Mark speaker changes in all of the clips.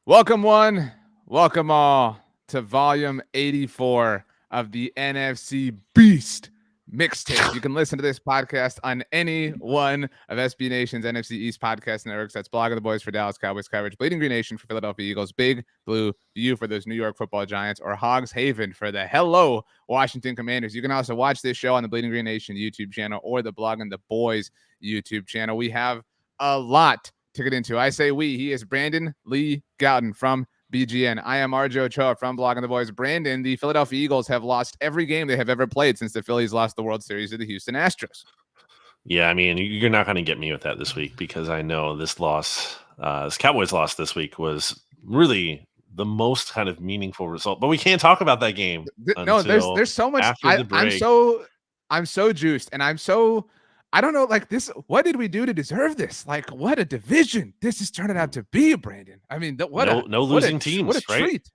Speaker 1: Welcome one, welcome all to volume 84 of the NFC Beast Mixtape. You can listen to this podcast on any one of SB Nation's NFC East podcast networks. That's Blog of the Boys for Dallas Cowboys coverage, Bleeding Green Nation for Philadelphia Eagles, Big Blue View for those New York Football Giants, or Hogs Haven for the Hello Washington Commanders. You can also watch this show on the Bleeding Green Nation YouTube channel or the Blog of the Boys YouTube channel. We have a lot to get into. I say we. He is Brandon Lee Gowton from BGN. I am RJ Ochoa from Blogging the Boys. Brandon, the Philadelphia Eagles have lost every game they have ever played since the Phillies lost the World Series to the Houston Astros.
Speaker 2: Yeah, I mean, you're not going to get me with that this week because I know this loss, this Cowboys loss this week was really the most kind of meaningful result. But we can't talk about that game.
Speaker 1: No, there's so much. I'm so juiced, and I don't know, like this. What did we do to deserve this? Like, what a division this is turning out to be, Brandon. I mean,
Speaker 2: no losing teams,
Speaker 1: what a
Speaker 2: right?
Speaker 1: treat.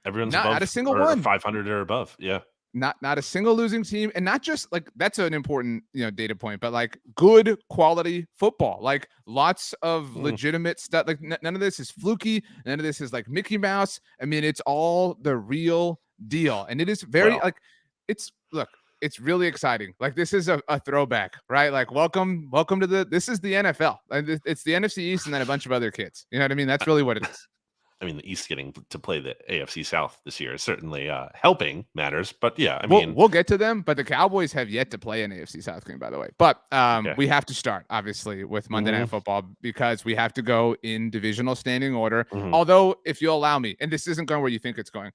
Speaker 2: Everyone's
Speaker 1: not a single one,
Speaker 2: 500 or above. Yeah,
Speaker 1: not a single losing team, and not just like that's an important data point, but like good quality football, like lots of legitimate stuff. Like none of this is fluky. None of this is like Mickey Mouse. I mean, it's all the real deal, and it is very it's really exciting. Like this is a throwback, right? Like welcome to this is the NFL. It's the NFC East and then a bunch of other kids. You know what I mean? That's really what it is.
Speaker 2: I mean, the East getting to play the AFC South this year is certainly helping matters. But yeah, I mean,
Speaker 1: we'll get to them. But the Cowboys have yet to play an AFC South game, by the way. But we have to start obviously with Monday Night Football because we have to go in divisional standing order. Although, if you allow me, and this isn't going where you think it's going,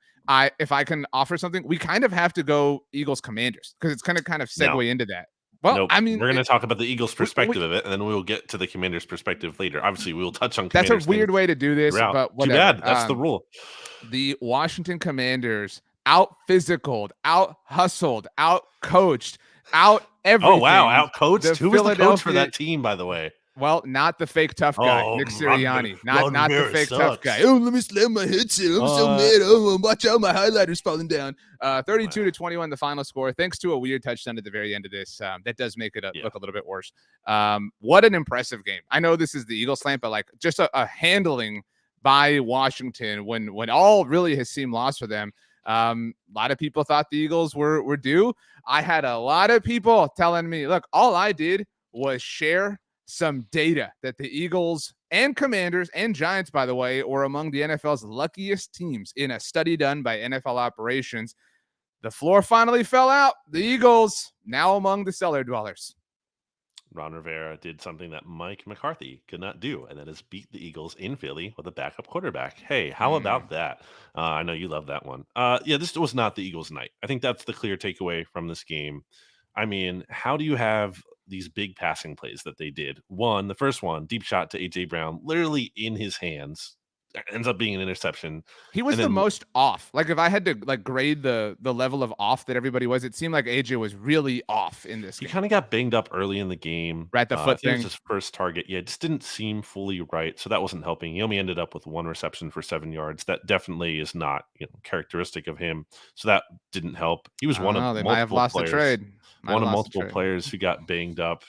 Speaker 1: if I can offer something, we kind of have to go Eagles Commanders because it's going to kind of segue into that. Well,
Speaker 2: nope.
Speaker 1: I mean,
Speaker 2: we're going to talk about the Eagles' perspective of it, and then we'll get to the Commanders' perspective later. Obviously, we will touch on
Speaker 1: Commanders. That's a weird way to do this, but whatever.
Speaker 2: Too bad. That's the rule.
Speaker 1: The Washington Commanders out physicaled, out hustled, out coached, out everything.
Speaker 2: Oh wow, out coached. Who was the coach for that team, by the way?
Speaker 1: Well, not the fake tough guy, Nick Sirianni. Not the fake tough guy. Oh, let me slam my headset. I'm so mad. Oh, watch out, my highlighter's falling down. 32-21, the final score. Thanks to a weird touchdown at the very end of this. That does make it look a little bit worse. What an impressive game. I know this is the Eagles slant, but like just a handling by Washington when all really has seemed lost for them. A lot of people thought the Eagles were due. I had a lot of people telling me, look, all I did was share some data that the Eagles and Commanders and Giants, by the way, were among the NFL's luckiest teams in a study done by NFL Operations. The floor finally fell out. The Eagles now among the cellar dwellers.
Speaker 2: Ron Rivera did something that Mike McCarthy could not do, and that is beat the Eagles in Philly with a backup quarterback. Hey, how about that? I know you love that one. This was not the Eagles' night. I think that's the clear takeaway from this game. I mean, how do you have these big passing plays that they did? The first one, deep shot to A.J. Brown, literally in his hands, ends up being an interception.
Speaker 1: He was the most off. Like if I had to like grade the level of off that everybody was, it seemed like AJ was really off in this game.
Speaker 2: He kind of got banged up early in the game.
Speaker 1: Right, the foot thing.
Speaker 2: It was his first target. Yeah, it just didn't seem fully right. So that wasn't helping. He only ended up with one reception for 7 yards. That definitely is not characteristic of him. So that didn't help. He was one of multiple players who got banged up.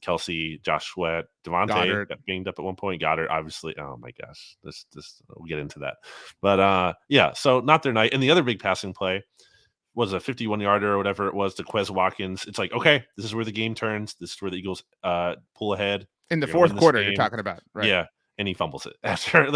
Speaker 2: Kelsey, Josh Sweat, Devontae got banged up at one point. Goddard, obviously. Oh my gosh, this we'll get into that. But so not their night. And the other big passing play was a 51-yarder or whatever it was to Quez Watkins. It's like, okay, this is where the game turns. This is where the Eagles pull ahead
Speaker 1: in the fourth quarter. You're talking about, right?
Speaker 2: Yeah, and he fumbles it after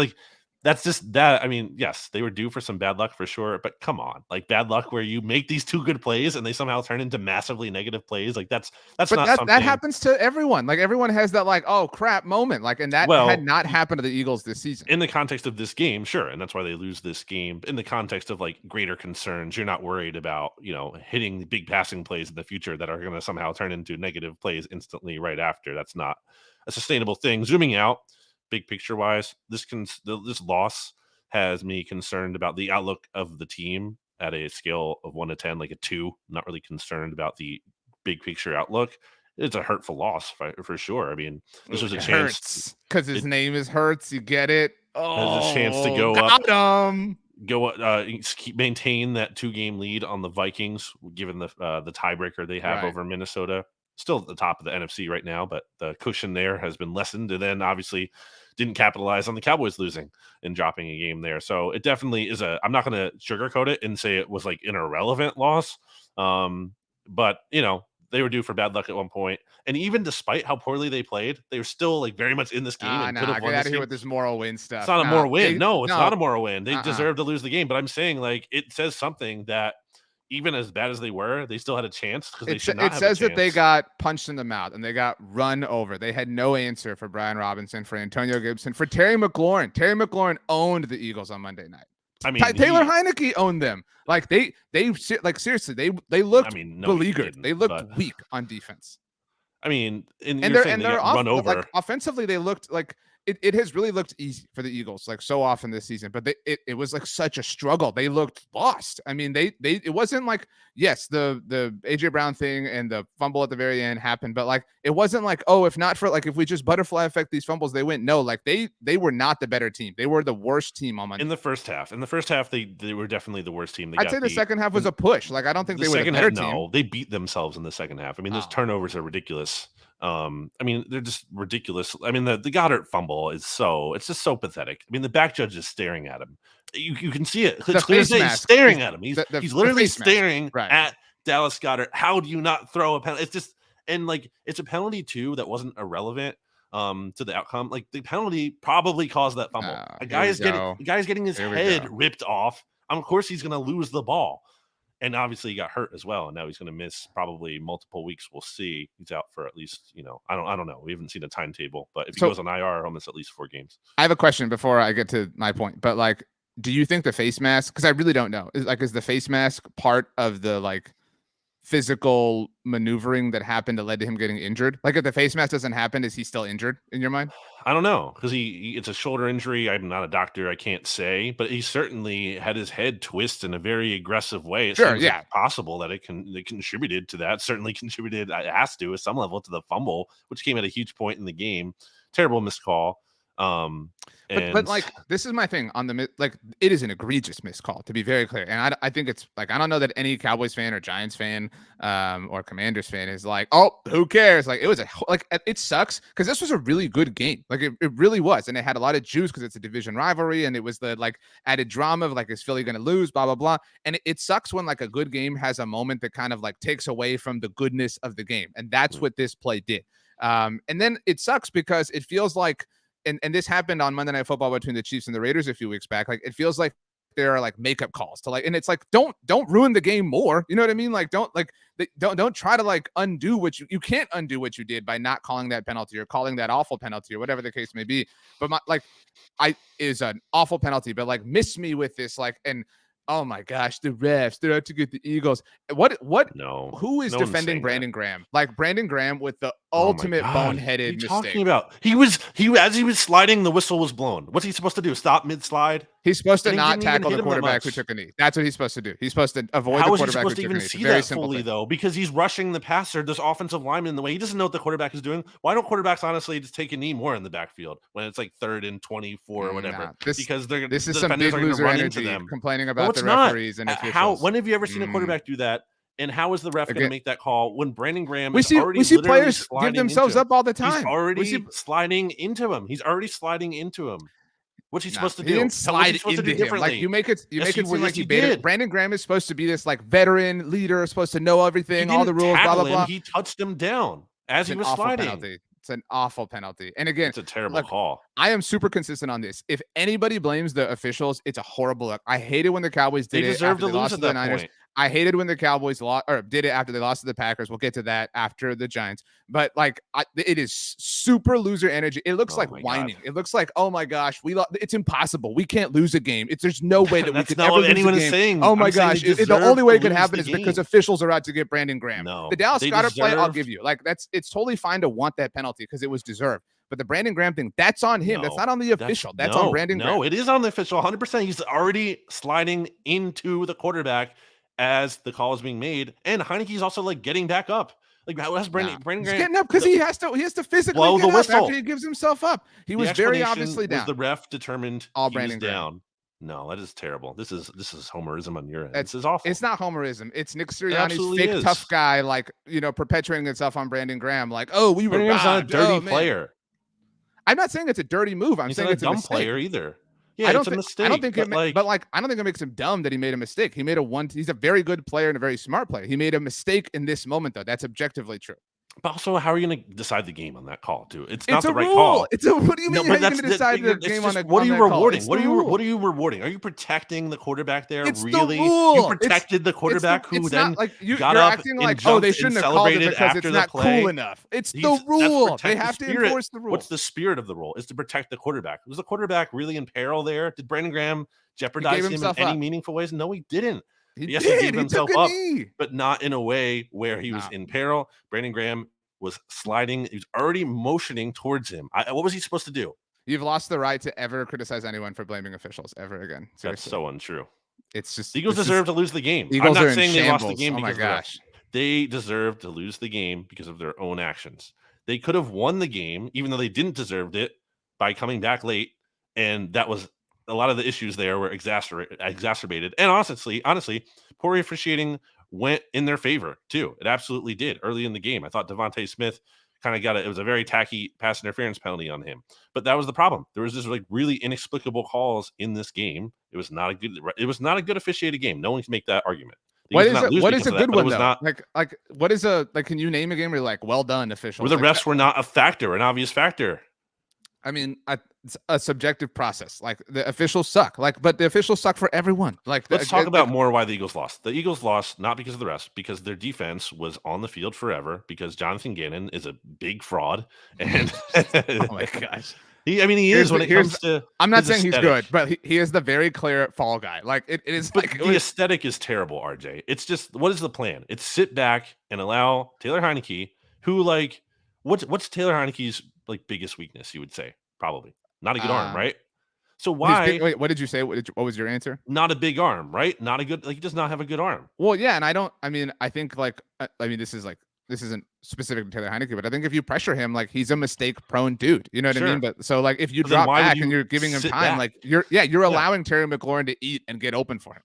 Speaker 2: That's just that. I mean, yes, they were due for some bad luck for sure, but come on, like bad luck where you make these two good plays and they somehow turn into massively negative plays. Like that's not something
Speaker 1: that happens to everyone. Like everyone has that like, oh crap moment. Like, and that had not happened to the Eagles this season.
Speaker 2: In the context of this game, sure, and that's why they lose this game. In the context of like greater concerns, you're not worried about hitting big passing plays in the future that are going to somehow turn into negative plays instantly right after. That's not a sustainable thing. Zooming out. Big picture wise, this loss has me concerned about the outlook of the team at a scale of 1 to 10, like a 2. Not really concerned about the big picture outlook. It's a hurtful loss for sure. I mean, this was a chance
Speaker 1: because his name is Hurts. You get it.
Speaker 2: Oh, there's a chance to go up, maintain that 2-game lead on the Vikings, given the tiebreaker they have over Minnesota. Still at the top of the NFC right now, but the cushion there has been lessened. And then obviously didn't capitalize on the Cowboys losing and dropping a game there. So it definitely is I'm not going to sugarcoat it and say it was like an irrelevant loss. But they were due for bad luck at one point. And even despite how poorly they played, they were still like very much in this game and could have won
Speaker 1: get out
Speaker 2: this
Speaker 1: of here
Speaker 2: game.
Speaker 1: with this moral win stuff.
Speaker 2: It's not a moral win. No, it's not a moral win. They deserve to lose the game. But I'm saying like it says something that even as bad as they were, they still had a chance because they should not have a chance.
Speaker 1: It says that they got punched in the mouth and they got run over. They had no answer for Brian Robinson, for Antonio Gibson, for Terry McLaurin. Terry McLaurin owned the Eagles on Monday night. I mean, Taylor Heineke owned them. Like they like seriously, they looked beleaguered. They looked weak on defense.
Speaker 2: I mean, and
Speaker 1: they're run over. Like, offensively, they looked like it has really looked easy for the Eagles like so often this season, but it was like such a struggle. They looked lost. I mean, it wasn't like, yes, the AJ Brown thing and the fumble at the very end happened, but like it wasn't like, oh, if not for like if we just butterfly effect these fumbles, they win. No, like they were not the better team. They were the worst team on Monday.
Speaker 2: In the first half, they were definitely the worst team.
Speaker 1: I'd say the second half was a push. Like I don't think they were the better team. No,
Speaker 2: they beat themselves in the second half. I mean, those turnovers are ridiculous. I mean, they're just ridiculous. I mean, the Goddard fumble is it's just so pathetic. I mean, the back judge is staring at him. You can see it. It's clear he's staring at him. He's literally staring at Dallas Goddard. How do you not throw a penalty? It's just, and like, it's a penalty too that wasn't irrelevant to the outcome. Like the penalty probably caused that fumble. A guy is getting his head ripped off. Of course, he's going to lose the ball. And obviously he got hurt as well, and now he's going to miss probably multiple weeks. We'll see. He's out for at least, I don't know. We haven't seen a timetable, but if he goes on IR, almost at least 4 games.
Speaker 1: I have a question before I get to my point, but like, do you think the face mask? Because I really don't know. Is the face mask part of the like physical maneuvering that happened that led to him getting injured? Like if the face mask doesn't happen, is he still injured in your mind?
Speaker 2: I don't know, because it's a shoulder injury. I'm not a doctor. I can't say, but he certainly had his head twist in a very aggressive way. It seems like possible that it contributed to that. Certainly contributed, it has to, at some level, to the fumble, which came at a huge point in the game. Terrible missed call.
Speaker 1: But like this is my thing on the like it is an egregious missed call, to be very clear, and I think it's like I don't know that any Cowboys fan or Giants fan or Commanders fan is like, oh, who cares? Like it was it sucks because this was a really good game, like it really was, and it had a lot of juice because it's a division rivalry, and it was the like added drama of like, is Philly going to lose, blah blah blah, and it sucks when like a good game has a moment that kind of like takes away from the goodness of the game, and that's what this play did. And then it sucks because it feels like. And this happened on Monday Night Football between the Chiefs and the Raiders a few weeks back. Like it feels like there are like makeup calls to like, and it's like don't ruin the game more. You know what I mean? Like don't try to like undo what you can't undo what you did by not calling that penalty or calling that awful penalty or whatever the case may be. But is an awful penalty, but like miss me with this like and. Oh my gosh, the refs, they're out to get the Eagles. Who is defending Brandon Graham? Like Brandon Graham with the ultimate boneheaded mistake.
Speaker 2: Talking about? He as he was sliding, the whistle was blown. What's he supposed to do? Stop mid-slide?
Speaker 1: He's supposed to not tackle the quarterback who took a knee. That's what he's supposed to do. He's supposed to avoid the quarterback who took a knee. How is he supposed to even see that fully, though? Because he's rushing the passer, this offensive lineman in the way. He doesn't know what the quarterback is doing. Why don't quarterbacks honestly just take a knee more in the backfield when it's like 3rd and 24 or whatever? Because this is some big loser energy complaining about the referees and officials.
Speaker 2: When have you ever seen a quarterback do that? And how is the ref going to make that call when Brandon Graham
Speaker 1: we see players give themselves up all the time?
Speaker 2: He's already sliding into him. What's he supposed to do?
Speaker 1: He didn't slide into him. Like you make it seem like he did. Brandon Graham is supposed to be this like veteran leader, supposed to know everything, all the rules, blah blah blah.
Speaker 2: He touched him down as he was sliding.
Speaker 1: Penalty. It's an awful penalty. And again,
Speaker 2: it's a terrible call.
Speaker 1: I am super consistent on this. If anybody blames the officials, it's a horrible look. I hate it when the Cowboys did it.
Speaker 2: They deserve to lose at that point.
Speaker 1: I hated when the Cowboys did it after they lost to the Packers. We'll get to that after the Giants. But like, it is super loser energy. It looks like whining. God. It looks like, oh my gosh, it's impossible. We can't lose a game. There's no way that we could ever lose a game. Is saying. Oh my gosh, the only way it could happen is because officials are out to get Brandon Graham.
Speaker 2: No,
Speaker 1: the Dallas Goddard play, I'll give you. Like it's totally fine to want that penalty because it was deserved. But the Brandon Graham thing, that's on him. That's not on the official. That's on Brandon Graham.
Speaker 2: No, it is on the official. 100%. He's already sliding into the quarterback as the call is being made, and Heineke's also like getting back up. Like how has Brandon Graham
Speaker 1: getting up because he has to physically blow the whistle after he gives himself up. He was very obviously down.
Speaker 2: The ref determined all Brandon down. No, that is terrible. This is homerism on your end. This is awful.
Speaker 1: It's not homerism. It's Nick Sirianni's fake tough guy, like perpetuating itself on Brandon Graham. Like, oh, we were
Speaker 2: not a dirty player.
Speaker 1: I'm not saying it's a dirty move. I'm saying it's a
Speaker 2: dumb
Speaker 1: mistake.
Speaker 2: player either. Yeah, it's a mistake.
Speaker 1: I don't think I don't think it makes him dumb that he made a mistake. He's a very good player and a very smart player. He made a mistake in this moment, though. That's objectively true.
Speaker 2: But also, how are you going to decide the game on that call, too? It's not the right
Speaker 1: rule.
Speaker 2: call.
Speaker 1: What do you mean? How are you going to decide the game on a
Speaker 2: What are you rewarding?
Speaker 1: What
Speaker 2: are you rewarding? Are you protecting the quarterback there?
Speaker 1: It's
Speaker 2: really?
Speaker 1: The rule.
Speaker 2: You protected the quarterback who then
Speaker 1: you're
Speaker 2: got up
Speaker 1: acting
Speaker 2: and
Speaker 1: like,
Speaker 2: jumped
Speaker 1: they shouldn't
Speaker 2: and
Speaker 1: have called it
Speaker 2: celebrated
Speaker 1: because
Speaker 2: after
Speaker 1: it's
Speaker 2: the
Speaker 1: not
Speaker 2: play.
Speaker 1: cool enough. It's the rule. They have to enforce the rule.
Speaker 2: What's the spirit of the rule? Is to protect the quarterback. Was the quarterback really in peril there? Did Brandon Graham jeopardize him in any meaningful ways? No, he didn't. He gave himself up, but not in a way where he was in peril. Brandon Graham was sliding. He was already motioning towards him. What was he supposed to do?
Speaker 1: You've lost the right to ever criticize anyone for blaming officials ever again. Seriously.
Speaker 2: That's so untrue.
Speaker 1: It's just
Speaker 2: the Eagles deserve to lose the game.
Speaker 1: Eagles
Speaker 2: I'm not saying they lost the game
Speaker 1: because
Speaker 2: of that. They deserve to lose the game because of their own actions. They could have won the game, even though they didn't deserve it, by coming back late. And that was a lot of the issues there were exacerbated. And honestly, poor officiating went in their favor too. It absolutely did early in the game. I thought Devontae Smith kind of got it. It was a very tacky pass interference penalty on him, but that was the problem. There was just like really inexplicable calls in this game. It was not a good officiated game. No one can make that argument.
Speaker 1: What is a good one though? What is can you name a game where you're like, well done, officials?
Speaker 2: Where the refs were not an obvious factor.
Speaker 1: I mean, it's a subjective process. Like the officials suck. But the officials suck for everyone.
Speaker 2: Let's talk about more why the Eagles lost. The Eagles lost not because of the refs, because their defense was on the field forever. Because Jonathan Gannon is a big fraud, and
Speaker 1: oh my gosh,
Speaker 2: he is when it comes to.
Speaker 1: I'm not saying he's good, but he is the very clear fall guy. Like it is.
Speaker 2: But the aesthetic is terrible, RJ. It's just, what is the plan? It's sit back and allow Taylor Heinicke, who what's Taylor Heinicke's biggest weakness? You would say probably not a good arm, right? So why?
Speaker 1: Wait, what did you say? What was your answer?
Speaker 2: Not a big arm, right? Not a good. He does not have a good arm.
Speaker 1: Well, yeah, and I think this isn't specific to Taylor Heinicke, but I think if you pressure him, he's a mistake-prone dude. You know what I mean? But so if you drop back and you're giving him time, you're allowing Terry McLaurin to eat and get open for him.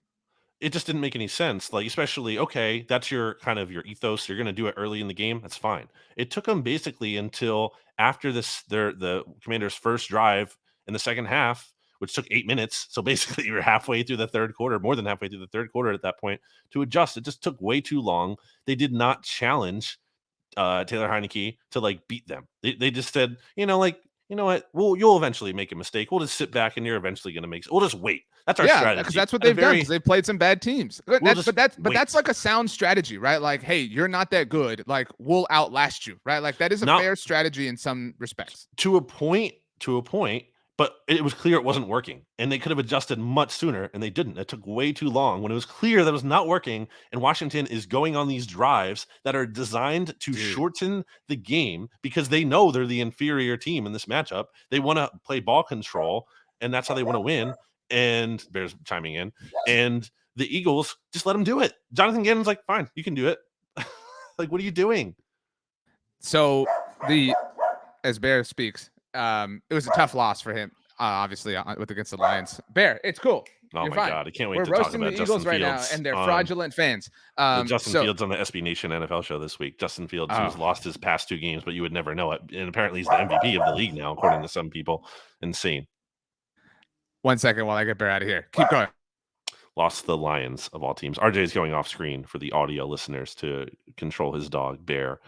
Speaker 2: It just didn't make any sense. Especially, okay, that's your kind of your ethos. You're going to do it early in the game. That's fine. It took them basically until after the Commanders' first drive in the second half, which took 8 minutes. So basically, you're halfway through the third quarter, more than halfway through the third quarter at that point to adjust. It just took way too long. They did not challenge Taylor Heinicke to beat them. They just said, you know what? You'll eventually make a mistake. We'll just sit back and you're eventually going to make. We'll just wait. That's our strategy.
Speaker 1: Because that's what they've done. Because they've played some bad teams. That's a sound strategy, right? Hey, you're not that good. We'll outlast you, right? That is a fair strategy in some respects.
Speaker 2: To a point. But it was clear it wasn't working, and they could have adjusted much sooner, and they didn't. It took way too long when it was clear that it was not working, and Washington is going on these drives that are designed to shorten the game because they know they're the inferior team in this matchup. They want to play ball control, and that's how they want to win. And Bears chiming in, and the Eagles just let them do it. Jonathan Gannon's like, fine, you can do it. What are you doing?
Speaker 1: So as Bear speaks, it was a tough loss for him, obviously, against the Lions. Bear, it's cool.
Speaker 2: Oh my God, I can't wait
Speaker 1: to
Speaker 2: talk about
Speaker 1: Justin Fields. We're roasting the Eagles right now, and they're fraudulent fans.
Speaker 2: Justin Fields on the SB Nation NFL show this week. Justin Fields, who's lost his past 2 games, but you would never know it. And apparently he's the MVP of the league now, according to some people. Insane.
Speaker 1: 1 second while I get Bear out of here. Keep going.
Speaker 2: Lost the Lions of all teams. RJ is going off screen for the audio listeners to control his dog, Bear.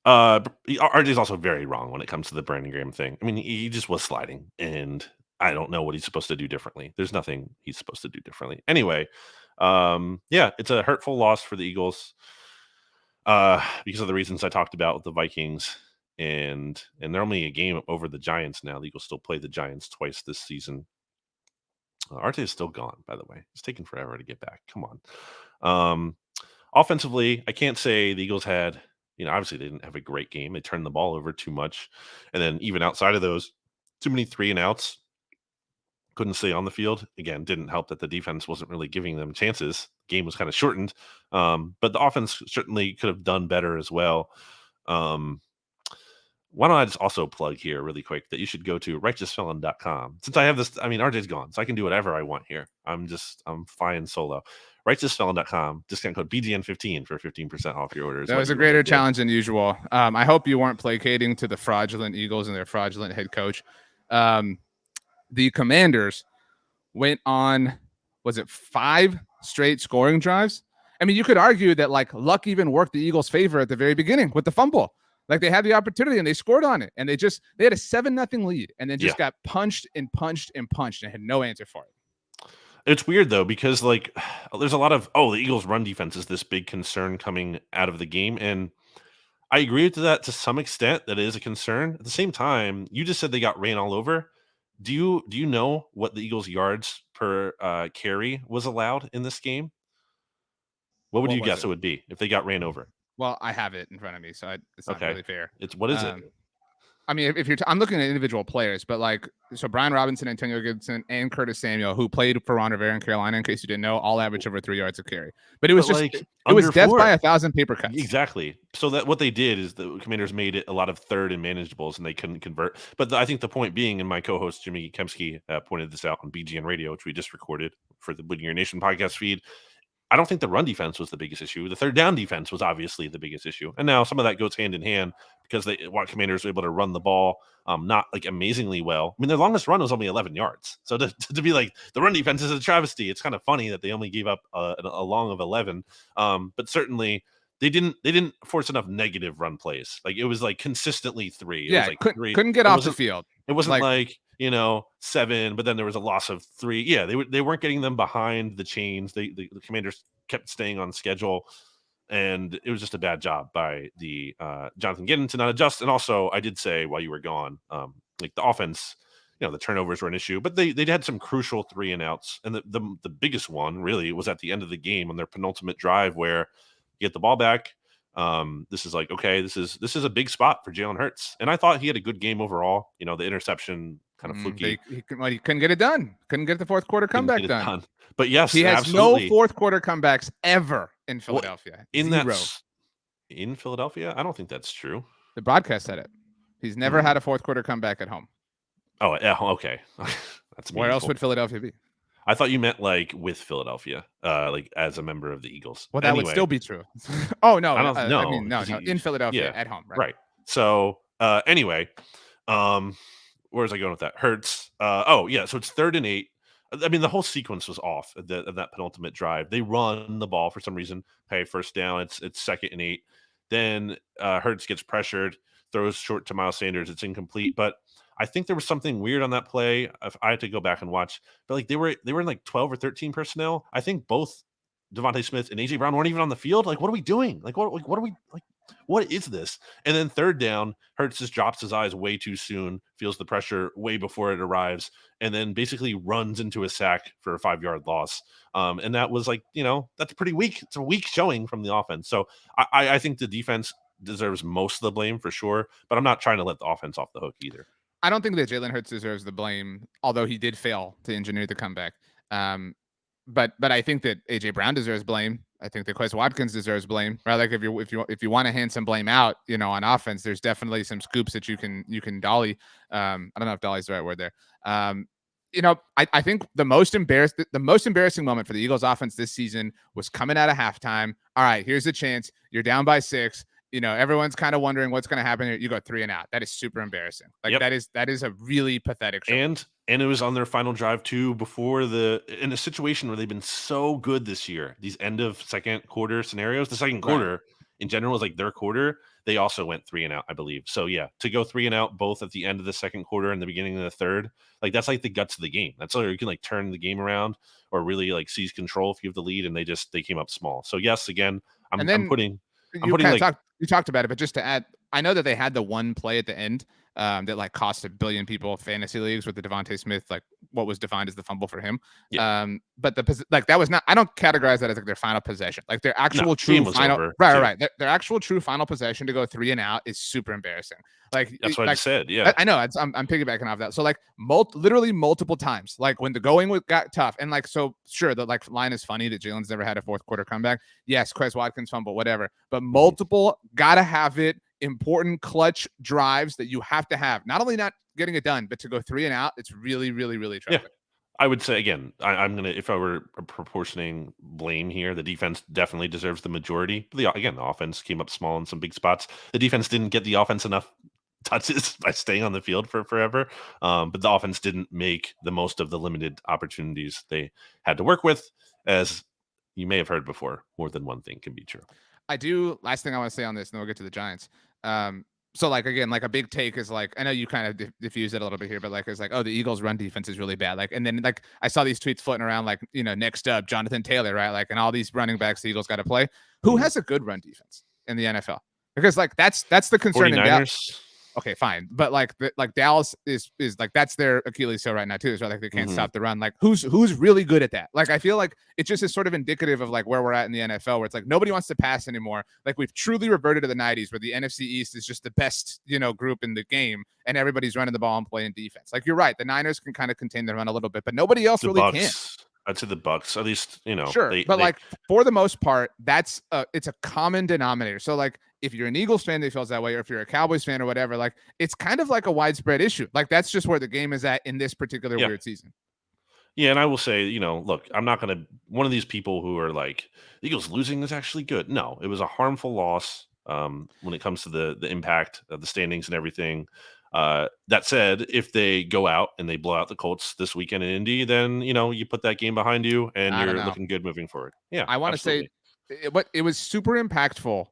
Speaker 2: RJ is also very wrong when it comes to the Brandon Graham thing. I mean, he just was sliding, and I don't know what he's supposed to do differently. There's nothing he's supposed to do differently. Anyway, it's a hurtful loss for the Eagles because of the reasons I talked about with the Vikings, and they're only a game over the Giants now. The Eagles still play the Giants twice this season. RJ is still gone, by the way. It's taken forever to get back. Come on. Offensively, I can't say the Eagles had. Obviously they didn't have a great game. They turned the ball over too much. And then even outside of those, too many 3 and outs. Couldn't stay on the field. Again, didn't help that the defense wasn't really giving them chances. Game was kind of shortened. But the offense certainly could have done better as well. Why don't I just also plug here really quick that you should go to righteousfelon.com. Since I have this, RJ's gone, so I can do whatever I want here. I'm flying solo. righteousfelon.com, discount code BGN15 for 15% off your orders.
Speaker 1: That was a greater challenge than usual. I hope you weren't placating to the fraudulent Eagles and their fraudulent head coach. The Commanders went on, was it 5 straight scoring drives? I mean, you could argue that like luck even worked the Eagles' favor at the very beginning with the fumble. Like they had the opportunity and they scored on it, and they had a 7-0 lead, and then just got punched and had no answer for it.
Speaker 2: It's weird though, because like there's a lot of the Eagles' run defense is this big concern coming out of the game, and I agree with that to some extent. That is a concern. At the same time, you just said they got ran all over. Do you know what the Eagles' yards per carry was allowed in this game? What would you guess it would be if they got ran over?
Speaker 1: Well, I have it in front of me, so it's not really fair.
Speaker 2: What is it?
Speaker 1: I mean, if I'm looking at individual players, but like, so Brian Robinson, Antonio Gibson, and Curtis Samuel, who played for Ron Rivera in Carolina, in case you didn't know, all average over 3 yards a carry. But it was it was death by 1,000 paper cuts.
Speaker 2: Exactly. So that what they did is the Commanders made it a lot of third and manageables, and they couldn't convert. But I think the point being, and my co-host Jimmy Kemsky pointed this out on BGN Radio, which we just recorded for the Winning Your Nation podcast feed. I don't think the run defense was the biggest issue. The third down defense was obviously the biggest issue. And now some of that goes hand in hand because Commanders were able to run the ball not like amazingly well. I mean, their longest run was only 11 yards. So to be like the run defense is a travesty. It's kind of funny that they only gave up a long of 11. But certainly they didn't force enough negative run plays. Like it was like consistently 3. It was like
Speaker 1: couldn't get off the field.
Speaker 2: It wasn't like 7, but then there was a loss of 3. Yeah, they weren't getting them behind the chains. The Commanders kept staying on schedule, and it was just a bad job by the Jonathan Giddens to not adjust. And also, I did say while you were gone, like the offense, the turnovers were an issue, but they had some crucial 3-and-outs, and the biggest one really was at the end of the game on their penultimate drive where you get the ball back. This is like, okay, this is a big spot for Jalen Hurts, and I thought he had a good game overall. The interception kind of fluky.
Speaker 1: He couldn't get it done. Couldn't get the fourth quarter comeback done.
Speaker 2: But yes,
Speaker 1: he has
Speaker 2: absolutely.
Speaker 1: no fourth quarter comebacks ever in Philadelphia.
Speaker 2: Zero. In Philadelphia, I don't think that's true.
Speaker 1: The broadcast said it. He's never had a fourth quarter comeback at home.
Speaker 2: Oh, okay. That's
Speaker 1: where else would Philadelphia be?
Speaker 2: I thought you meant like with Philadelphia, like as a member of the Eagles.
Speaker 1: Well, that would still be true. Oh no, I mean, no, in Philadelphia at home,
Speaker 2: right? So anyway, where was I going with that? Hurts. So it's 3rd and 8. I mean, the whole sequence was off of that penultimate drive. They run the ball for some reason. Okay, first down. It's 2nd and 8. Then Hurts gets pressured, throws short to Miles Sanders. It's incomplete, but I think there was something weird on that play. I had to go back and watch, but like they were in like 12 or 13 personnel. I think both Devontae Smith and AJ Brown weren't even on the field. Like, what are we doing? Like, what are we like? What is this? And then 3rd down, Hurts just drops his eyes way too soon, feels the pressure way before it arrives, and then basically runs into a sack for a 5-yard loss. And that was like, that's pretty weak. It's a weak showing from the offense. So I think the defense deserves most of the blame for sure, but I'm not trying to let the offense off the hook either.
Speaker 1: I don't think that Jalen Hurts deserves the blame, although he did fail to engineer the comeback. But I think that AJ Brown deserves blame. I think that Quez Watkins deserves blame. Right? Like if you want to hand some blame out, on offense, there's definitely some scoops that you can dolly. I don't know if dolly's the right word there. I think the most embarrassing moment for the Eagles offense this season was coming out of halftime. All right, here's a chance. You're down by 6. Everyone's kind of wondering what's going to happen here. You go 3-and-out. That is super embarrassing. Like that is a really pathetic show.
Speaker 2: And it was on their final drive too, in a situation where they've been so good this year. These end of second quarter scenarios, the second quarter in general is like their quarter. They also went 3-and-out, I believe. So yeah, to go 3-and-out both at the end of the second quarter and the beginning of the third, like that's like the guts of the game. That's where you can like turn the game around or really like seize control if you have the lead. And they came up small. So yes, again,
Speaker 1: you talked about it, but just to add, I know that they had the one play at the end that like cost 1 billion people fantasy leagues with the Devontae Smith, like what was defined as the fumble for him. Yeah. But that was not. I don't categorize that as like their final possession. Like their actual true final. Right. Their actual true final possession to go 3-and-out is super embarrassing. Like
Speaker 2: that's what I said. Yeah,
Speaker 1: I know. I'm piggybacking off that. So like literally multiple times, like when the going got tough, and like so sure the like line is funny that Jalen's never had a fourth quarter comeback. Yes, Quez Watkins fumble, whatever. But multiple gotta have it. Important clutch drives that you have to have. Not only not getting it done, but to go 3-and-out, it's really, really, really troubling.
Speaker 2: I would say again, I'm gonna if I were proportioning blame here, the defense definitely deserves the majority. Again, the offense came up small in some big spots. The defense didn't get the offense enough touches by staying on the field for forever. But the offense didn't make the most of the limited opportunities they had to work with. As you may have heard before, more than one thing can be true.
Speaker 1: I do. Last thing I want to say on this, and then we'll get to the Giants. So like again, like a big take is like, I know you kind of diffused it a little bit here, but like it's like, oh, the Eagles' run defense is really bad. Like, and then like I saw these tweets floating around, like, next up Jonathan Taylor, right? Like, and all these running backs the Eagles got to play. Who has a good run defense in the NFL? Because like that's the concern in Dallas. Okay, fine, but like Dallas is like that's their Achilles heel right now too. Is right, like they can't stop the run. Like who's really good at that? Like I feel like it just is sort of indicative of like where we're at in the NFL, where it's like nobody wants to pass anymore. Like we've truly reverted to the '90s, where the NFC East is just the best group in the game, and everybody's running the ball and playing defense. Like you're right, the Niners can kind of contain the run a little bit, but nobody else really can.
Speaker 2: I'd say the Bucks, at least,
Speaker 1: Sure, but like for the most part, it's a common denominator. So like if you're an Eagles fan that feels that way, or if you're a Cowboys fan or whatever, like it's kind of like a widespread issue. Like that's just where the game is at in this particular weird season.
Speaker 2: Yeah, and I will say, look, I'm not going to one of these people who are like the Eagles losing is actually good. No, it was a harmful loss when it comes to the impact of the standings and everything. That said, if they go out and they blow out the Colts this weekend in Indy, then you put that game behind you and you're looking good moving forward. Yeah,
Speaker 1: I want to say it was super impactful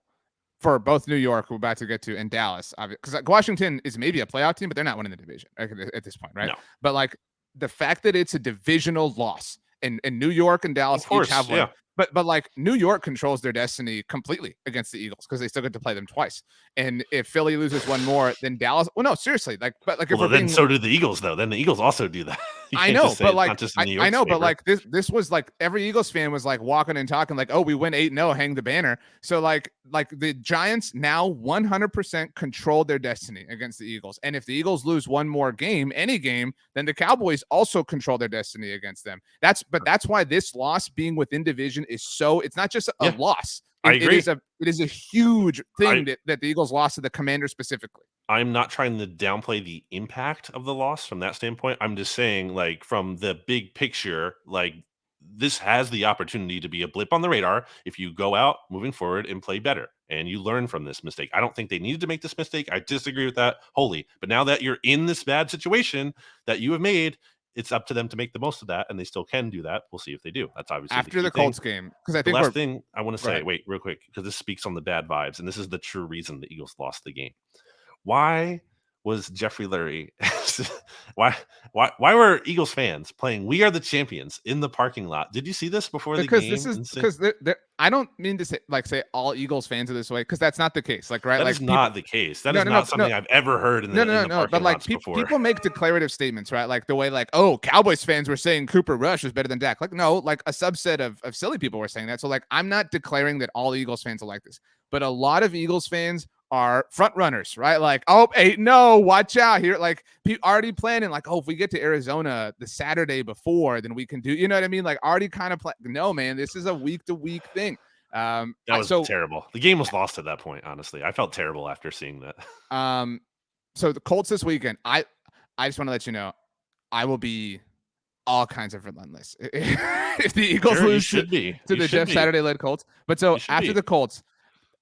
Speaker 1: for both New York, who we're about to get to, and Dallas, because like, Washington is maybe a playoff team, but they're not winning the division at this point, right?
Speaker 2: No.
Speaker 1: But like the fact that it's a divisional loss, and New York and Dallas each have one. Yeah. But like New York controls their destiny completely against the Eagles because they still get to play them twice. And if Philly loses one more, then Dallas. Well, no, seriously. Like, but like,
Speaker 2: so do the Eagles though. Then the Eagles also do that.
Speaker 1: I know, but like, I know, but like this was like every Eagles fan was like walking and talking like, oh, we win 8-0, hang the banner. So like the Giants now 100% control their destiny against the Eagles. And if the Eagles lose one more game, any game, then the Cowboys also control their destiny against them. That's why this loss being within division is so. It's not just a loss.
Speaker 2: I agree.
Speaker 1: It is a huge thing that the Eagles lost to the Commanders specifically.
Speaker 2: I'm not trying to downplay the impact of the loss from that standpoint. I'm just saying, like, from the big picture, like, this has the opportunity to be a blip on the radar if you go out moving forward and play better and you learn from this mistake. I don't think they needed to make this mistake. I disagree with that wholly. But now that you're in this bad situation that you have made, it's up to them to make the most of that, and they still can do that. We'll see if they do. That's obviously
Speaker 1: after the Colts game, because I think
Speaker 2: the last thing I want to say, wait, real quick, because this speaks on the bad vibes, and this is the true reason the Eagles lost the game. Why was Jeffrey Lurie? why were Eagles fans playing "We Are the Champions" in the parking lot? Did you see this before the game?
Speaker 1: Because I don't mean to say all Eagles fans are this way, because that's not the case. Like, right?
Speaker 2: That is not the case. That is not something I've ever heard in the parking
Speaker 1: but like
Speaker 2: before.
Speaker 1: People make declarative statements, right? Like the way like, oh, Cowboys fans were saying Cooper Rush was better than Dak. Like, no, like a subset of silly people were saying that. So like, I'm not declaring that all Eagles fans are like this, but a lot of Eagles fans are front runners, right? Like, oh, hey, no, watch out here. Like, already planning, like, oh, if we get to Arizona the Saturday before, then we can do, you know what I mean? Like, already kind of no, man, this is a week to week thing.
Speaker 2: That was terrible. The game was lost at that point. Honestly, I felt terrible after seeing that.
Speaker 1: So the Colts this weekend, I just want to let you know, I will be all kinds of relentless if the Eagles lose to the Jeff Saturday led Colts. But so after the Colts,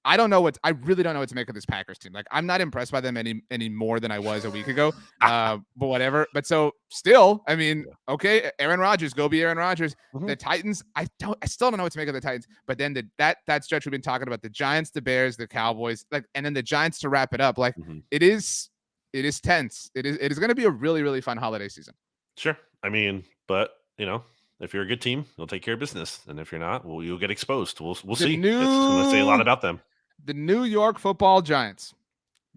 Speaker 1: I really don't know what to make of this Packers team. Like, I'm not impressed by them any more than I was a week ago. But whatever. But so still, I mean, okay, Aaron Rodgers, go be Aaron Rodgers. Mm-hmm. The Titans, I still don't know what to make of the Titans. But then that stretch we've been talking about, the Giants, the Bears, the Cowboys, like, and then the Giants to wrap it up. Like, it is tense. It is going to be a really, really fun holiday season.
Speaker 2: Sure. I mean, but if you're a good team, you'll take care of business, and if you're not, well, you'll get exposed. We'll see. It's going to say a lot about them.
Speaker 1: The New York Football Giants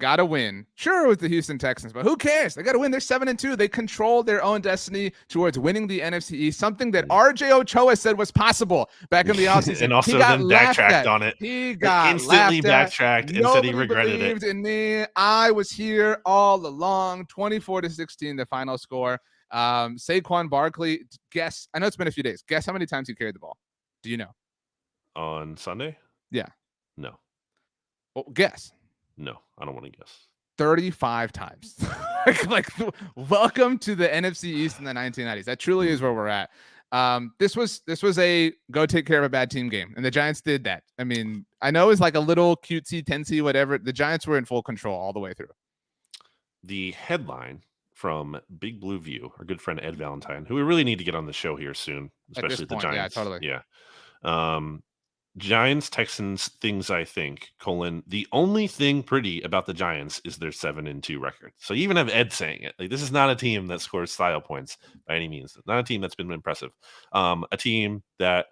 Speaker 1: got to win. Sure, it was the Houston Texans, but who cares? They got to win. They're 7-2. They control their own destiny towards winning the NFC East, something that RJ Ochoa said was possible back in the offseason.
Speaker 2: And also then backtracked on it.
Speaker 1: He got
Speaker 2: instantly backtracked and said he regretted it.
Speaker 1: Nobody believed in me. I was here all along. 24-16, the final score. Saquon Barkley, guess. I know it's been a few days. Guess how many times he carried the ball. Do you know?
Speaker 2: On Sunday?
Speaker 1: Yeah.
Speaker 2: No.
Speaker 1: Well, guess.
Speaker 2: No, I don't want to guess.
Speaker 1: 35 times. like, welcome to the NFC East in the 1990s. That truly is where we're at. This was a go take care of a bad team game, and the Giants did that. I mean, I know it's like a little cutesy, tensy, whatever. The Giants were in full control all the way through.
Speaker 2: The headline from Big Blue View, our good friend Ed Valentine, who we really need to get on the show here soon, especially the Giants.
Speaker 1: Yeah, totally.
Speaker 2: Yeah. Giants, Texans, things I think, the only thing pretty about the Giants is their 7-2 record. So you even have Ed saying it. Like, this is not a team that scores style points by any means. Not a team that's been impressive. A team that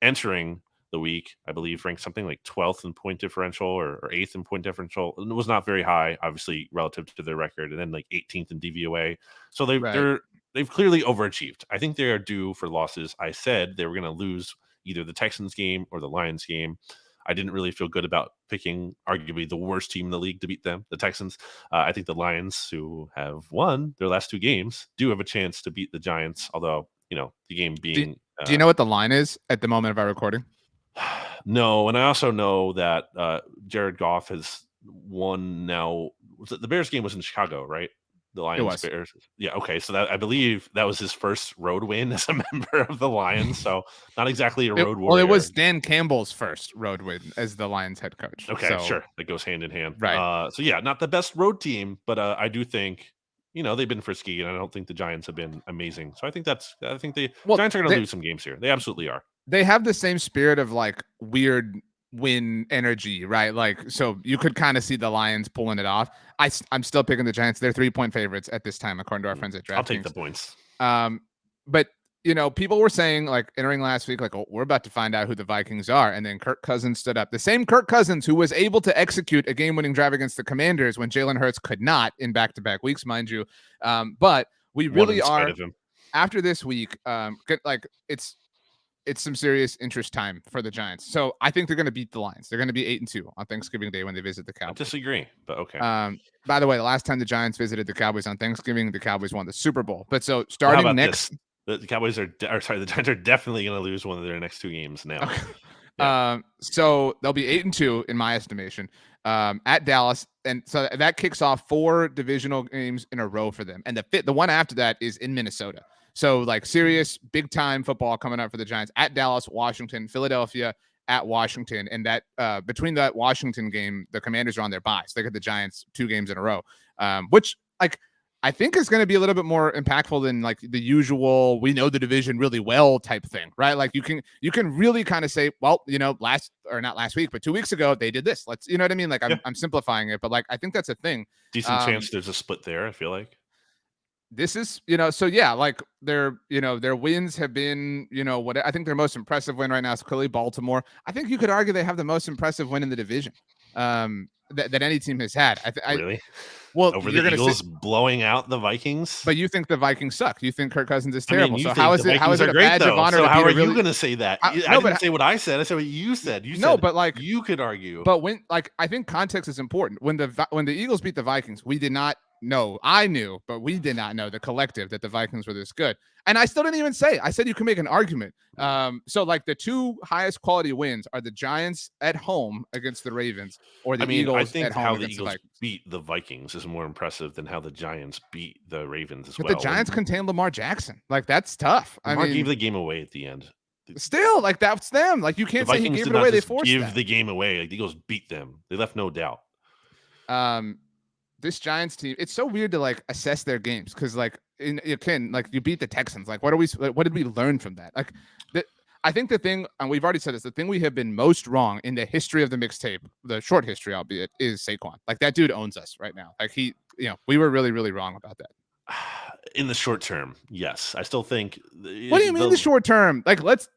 Speaker 2: entering the week, I believe, ranked something like 12th in point differential or 8th in point differential. It was not very high, obviously, relative to their record, and then like 18th in DVOA. So they've clearly overachieved. I think they are due for losses. I said they were going to lose either the Texans game or the Lions game. I didn't really feel good about picking arguably the worst team in the league to beat them, the Texans. I think the Lions, who have won their last 2 games, do have a chance to beat the Giants, although, the game being...
Speaker 1: Do you know what the line is at the moment of our recording?
Speaker 2: No, and I also know that Jared Goff has won now. The Bears game was in Chicago, right? The Lions Bears. Yeah, okay. So that I believe that was his first road win as a member of the Lions. So not exactly a road warrior.
Speaker 1: Well, it was Dan Campbell's first road win as the Lions head coach.
Speaker 2: Okay, so, sure. That goes hand in hand.
Speaker 1: Right.
Speaker 2: So yeah, not the best road team, but I do think they've been frisky, and I don't think the Giants have been amazing. So I think the Giants are going to lose some games here. They absolutely are.
Speaker 1: They have the same spirit of like weird win energy, right? Like, so you could kind of see the Lions pulling it off. I'm still picking the Giants. They're 3-point favorites at this time, according to our friends at DraftKings.
Speaker 2: I'll take the points.
Speaker 1: But people were saying, like, entering last week, like, oh, we're about to find out who the Vikings are. And then Kirk Cousins stood up. The same Kirk Cousins who was able to execute a game-winning drive against the Commanders when Jalen Hurts could not in back-to-back weeks, mind you. But we really are, after this week, it's some serious interest time for the Giants. So I think they're going to beat the Lions. They're going to be 8-2 on Thanksgiving Day when they visit the Cowboys.
Speaker 2: I disagree, but okay.
Speaker 1: By the way, the last time the Giants visited the Cowboys on Thanksgiving, the Cowboys won the Super Bowl. But so starting next,
Speaker 2: the Cowboys the Giants are definitely going to lose one of their next 2 games now.
Speaker 1: Okay. Yeah. So they'll be 8-2 in my estimation at Dallas, and so that kicks off 4 divisional games in a row for them. And the one after that is in Minnesota. So like serious big time football coming up for the Giants at Dallas, Washington, Philadelphia, at Washington. And that between that Washington game, the Commanders are on their bye. So they get the Giants 2 games in a row, which like I think is going to be a little bit more impactful than like the usual, we know the division really well type thing, right? Like you can really kind of say, well, not last week, but 2 weeks ago they did this. Let's, you know what I mean? Like I'm simplifying it, but like I think that's a thing.
Speaker 2: Decent chance there's a split there, I feel like.
Speaker 1: This is, so yeah, like their wins have been, what I think their most impressive win right now is clearly Baltimore. I think you could argue they have the most impressive win in the division that any team has had.
Speaker 2: Really?
Speaker 1: Well,
Speaker 2: over the Eagles blowing out the Vikings,
Speaker 1: but you think the Vikings suck. You think Kirk Cousins is terrible. So
Speaker 2: how is it a badge of honor? So how are you going to say that? I didn't say what I said. I said what you said.
Speaker 1: But like
Speaker 2: you could argue.
Speaker 1: But when I think context is important. When the Eagles beat the Vikings, we did not know. I knew, but we did not know, the collective, that the Vikings were this good. And I still didn't even say. I said you can make an argument. So like the 2 highest quality wins are the Giants at home against the Ravens, or the Eagles
Speaker 2: I think
Speaker 1: at home
Speaker 2: how
Speaker 1: against
Speaker 2: the Eagles
Speaker 1: the Vikings.
Speaker 2: Beat the Vikings is more impressive than how the Giants beat the Ravens as well.
Speaker 1: But the Giants contain Lamar Jackson. Like that's tough.
Speaker 2: Lamar gave the game away at the end.
Speaker 1: Still, like that's them. Like you can't say he gave it away. They forced
Speaker 2: the game away. Like the Eagles beat them. They left no doubt.
Speaker 1: This Giants team, it's so weird to like assess their games because like you beat the Texans. Like what did we learn from that? Like I think the thing, and we've already said this, the thing we have been most wrong in the history of the mixtape, the short history albeit, is Saquon. Like that dude owns us right now. Like we were really, really wrong about that.
Speaker 2: In the short term, yes. I still think.
Speaker 1: What do you mean the short term? Like let's